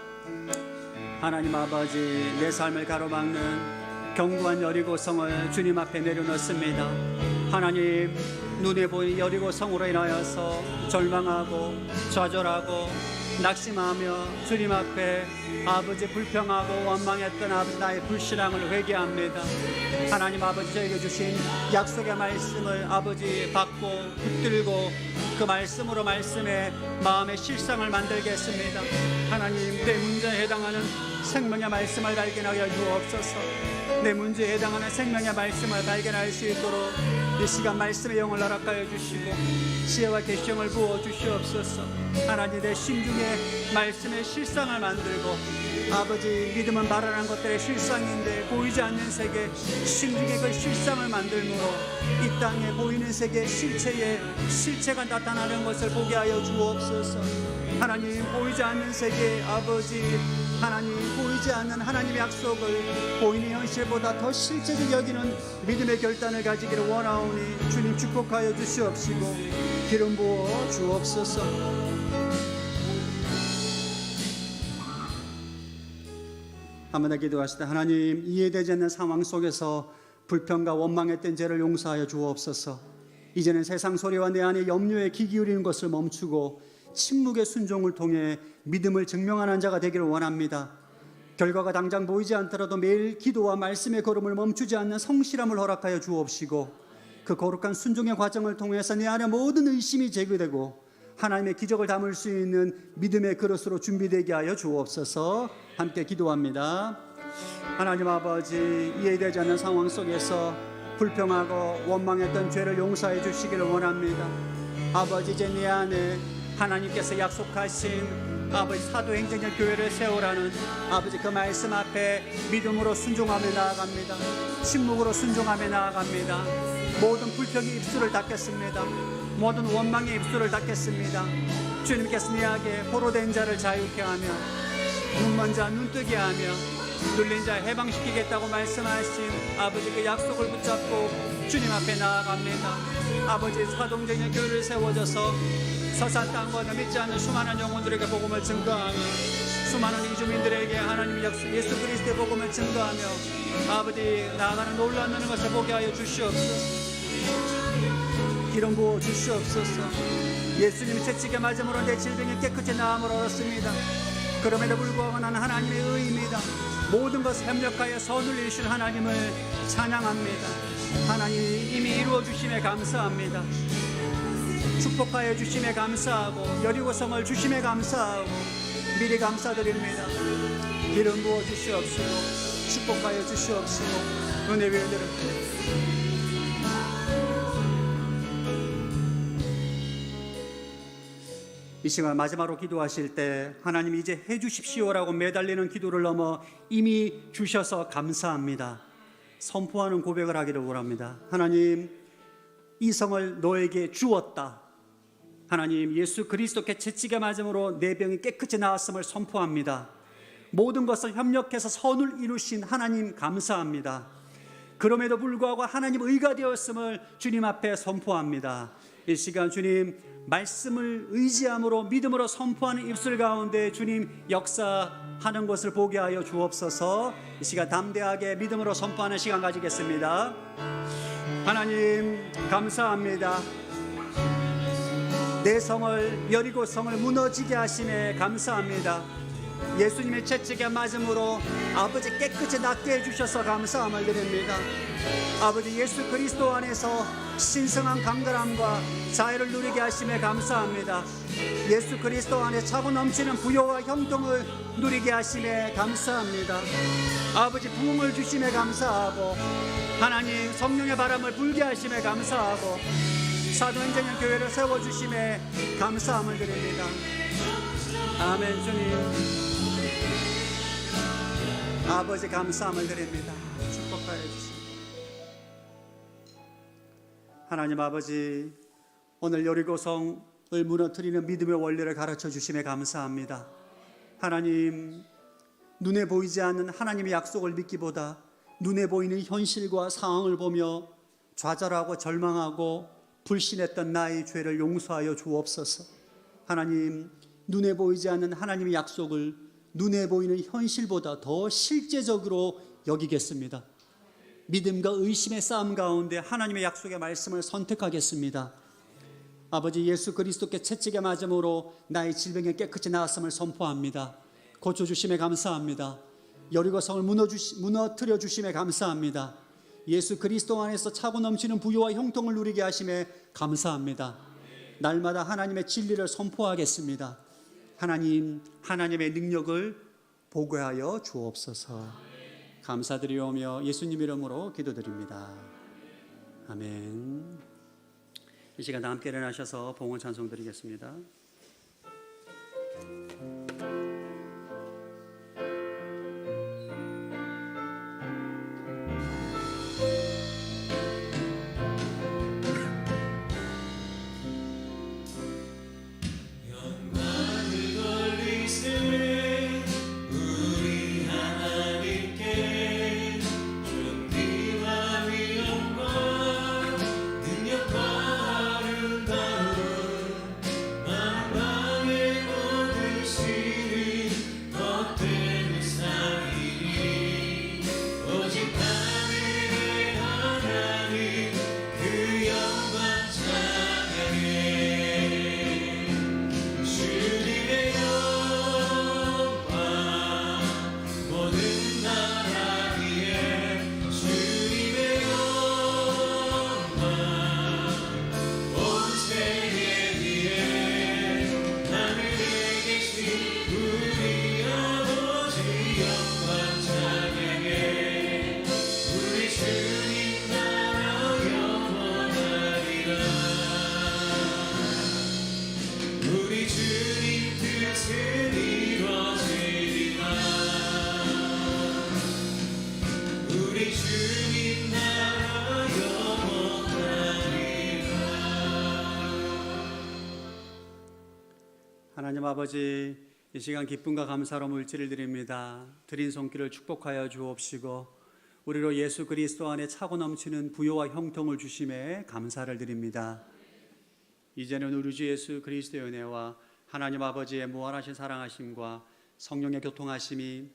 하나님 아버지, 내 삶을 가로막는 견고한 여리고성을 주님 앞에 내려놓습니다. 하나님, 눈에 보이는 여리고성으로 인하여서 절망하고 좌절하고 낙심하며 주님 앞에 아버지 불평하고 원망했던 아버지 나의 불신앙을 회개합니다. 하나님 아버지, 저에게 주신 약속의 말씀을 아버지 받고 붙들고 그 말씀으로 말씀에 마음의 실상을 만들겠습니다. 하나님, 내 문제에 해당하는 생명의 말씀을 발견하여 주옵소서. 내 문제에 해당하는 생명의 말씀을 발견할 수 있도록 이 시간 말씀의 영을 허락하여 주시고 지혜와 계시형을 부어 주시옵소서. 하나님, 내 심중에 말씀의 실상을 만들고 아버지, 믿음은 바라는 것들의 실상인데 보이지 않는 세계 심중에 그 실상을 만들므로 이 땅에 보이는 세계 실체가 나타나는 것을 보게 하여 주옵소서. 하나님, 보이지 않는 세계 아버지, 하나님, 보이지 않는 하나님의 약속을 보이는 현실보다 더 실제적 여기는 믿음의 결단을 가지기를 원하오니 주님 축복하여 주시옵시고 기름 부어 주옵소서. 한 번 더 기도하시다. 하나님, 이해되지 않는 상황 속에서 불평과 원망했던 죄를 용서하여 주옵소서. 이제는 세상 소리와 내 안에 염려에 귀 기울이는 것을 멈추고 침묵의 순종을 통해 믿음을 증명하는 자가 되기를 원합니다. 결과가 당장 보이지 않더라도 매일 기도와 말씀의 걸음을 멈추지 않는 성실함을 허락하여 주옵시고 그 거룩한 순종의 과정을 통해서 내 안에 모든 의심이 제거되고 하나님의 기적을 담을 수 있는 믿음의 그릇으로 준비되게 하여 주옵소서. 함께 기도합니다. 하나님 아버지, 이해되지 않는 상황 속에서 불평하고 원망했던 죄를 용서해 주시기를 원합니다. 아버지, 이제 내 안에 하나님께서 약속하신 아버지 사도행전의 교회를 세우라는 아버지 그 말씀 앞에 믿음으로 순종하며 나아갑니다. 침묵으로 순종하며 나아갑니다. 모든 불평의 입술을 닫겠습니다. 모든 원망의 입술을 닫겠습니다. 주님께서 내 악에 포로된 자를 자유케 하며 눈먼 자 눈뜨게 하며 눌린 자 해방시키겠다고 말씀하신 아버지 그 약속을 붙잡고 주님 앞에 나아갑니다. 아버지, 사도행전의 교회를 세워져서 서산 땅과 믿지 않는 수많은 영혼들에게 복음을 증거하며 수많은 이주민들에게 하나님의 약속 예수 그리스도의 복음을 증거하며 아버지 나아가는 놀라운 것을 보게 하여 주시옵소서. 기름 부어 주시옵소서. 예수님이 채찍에 맞음으로 내 질병이 깨끗이 나음을 얻었습니다. 그럼에도 불구하고 나는 하나님의 의입니다. 모든 것을 협력하여 선을 이루신 하나님을 찬양합니다. 하나님, 이미 이루어 주심에 감사합니다. 축복하여 주심에 감사하고 여리고성을 주심에 감사하고 미리 감사드립니다. 기름 부어 주시옵시고 축복하여 주시옵시고 은혜 위에 드립니다. 이 시간 마지막으로 기도하실 때 하나님 이제 해주십시오라고 매달리는 기도를 넘어 이미 주셔서 감사합니다. 선포하는 고백을 하기를 원합니다. 하나님, 이 성을 너에게 주었다. 하나님, 예수 그리스도께 채찍에 맞음으로 내 병이 깨끗이 나았음을 선포합니다. 모든 것을 협력해서 선을 이루신 하나님 감사합니다. 그럼에도 불구하고 하나님 의가 되었음을 주님 앞에 선포합니다. 이 시간 주님 말씀을 의지함으로 믿음으로 선포하는 입술 가운데 주님 역사하는 것을 보게 하여 주옵소서. 이 시간 담대하게 믿음으로 선포하는 시간 가지겠습니다. 하나님 감사합니다. 내 성을 여리고 성을 무너지게 하심에 감사합니다. 예수님의 채찍에 맞음으로 아버지 깨끗이 낫게 해주셔서 감사함을 드립니다. 아버지 예수 그리스도 안에서 신성한 강건함과 자유를 누리게 하심에 감사합니다. 예수 그리스도 안에 차고 넘치는 부요와 형통을 누리게 하심에 감사합니다. 아버지 부흥을 주심에 감사하고 하나님 성령의 바람을 불게 하심에 감사하고 사도행전의 교회를 세워주심에 감사함을 드립니다. 아멘. 주님 아버지 감사함을 드립니다. 축복하여 주십시오. 하나님 아버지, 오늘 여리고성을 무너뜨리는 믿음의 원리를 가르쳐 주심에 감사합니다. 하나님, 눈에 보이지 않는 하나님의 약속을 믿기보다 눈에 보이는 현실과 상황을 보며 좌절하고 절망하고 불신했던 나의 죄를 용서하여 주옵소서. 하나님, 눈에 보이지 않는 하나님의 약속을 눈에 보이는 현실보다 더 실제적으로 여기겠습니다. 믿음과 의심의 싸움 가운데 하나님의 약속의 말씀을 선택하겠습니다. 아버지 예수 그리스도께 채찍에 맞음으로 나의 질병에 깨끗이 나았음을 선포합니다. 고쳐주심에 감사합니다. 여리고성을 무너뜨려 주심에 감사합니다. 예수 그리스도 안에서 차고 넘치는 부요와 형통을 누리게 하심에 감사합니다. 날마다 하나님의 진리를 선포하겠습니다. 하나님, 하나님의 능력을 보고하여 주옵소서. 감사드리오며 예수님 이름으로 기도드립니다. 아멘. 이 시간 다 함께 일어나셔서 봉헌 찬송 드리겠습니다. 하나님 아버지, 이 시간 기쁨과 감사로 물질을 드립니다. 드린 손길을 축복하여 주옵시고 우리로 예수 그리스도 안에 차고 넘치는 부요와 형통을 주심에 감사를 드립니다. 이제는 우리 주 예수 그리스도의 은혜와 하나님 아버지의 무한하신 사랑하심과 성령의 교통하심이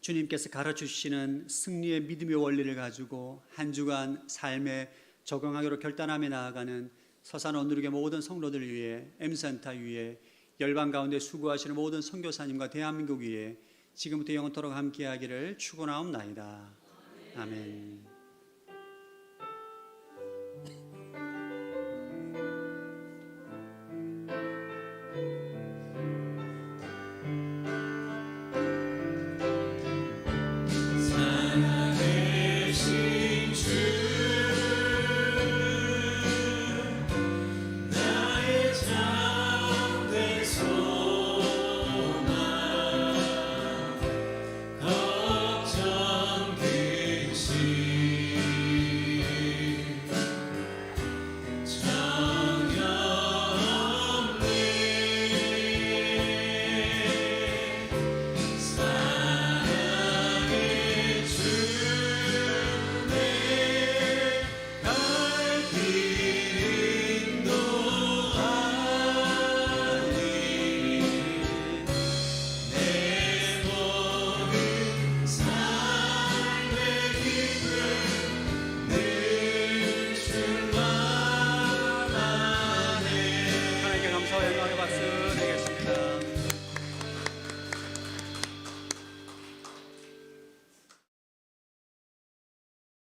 주님께서 가르쳐 주시는 승리의 믿음의 원리를 가지고 한 주간 삶에 적용하기로 결단하며 나아가는 서산 온누리교 모든 성도들 위해, M센터 위해, 열방 가운데 수고하시는 모든 선교사님과 대한민국 위해 지금부터 영원토록 함께하기를 축원하옵나이다. 아멘.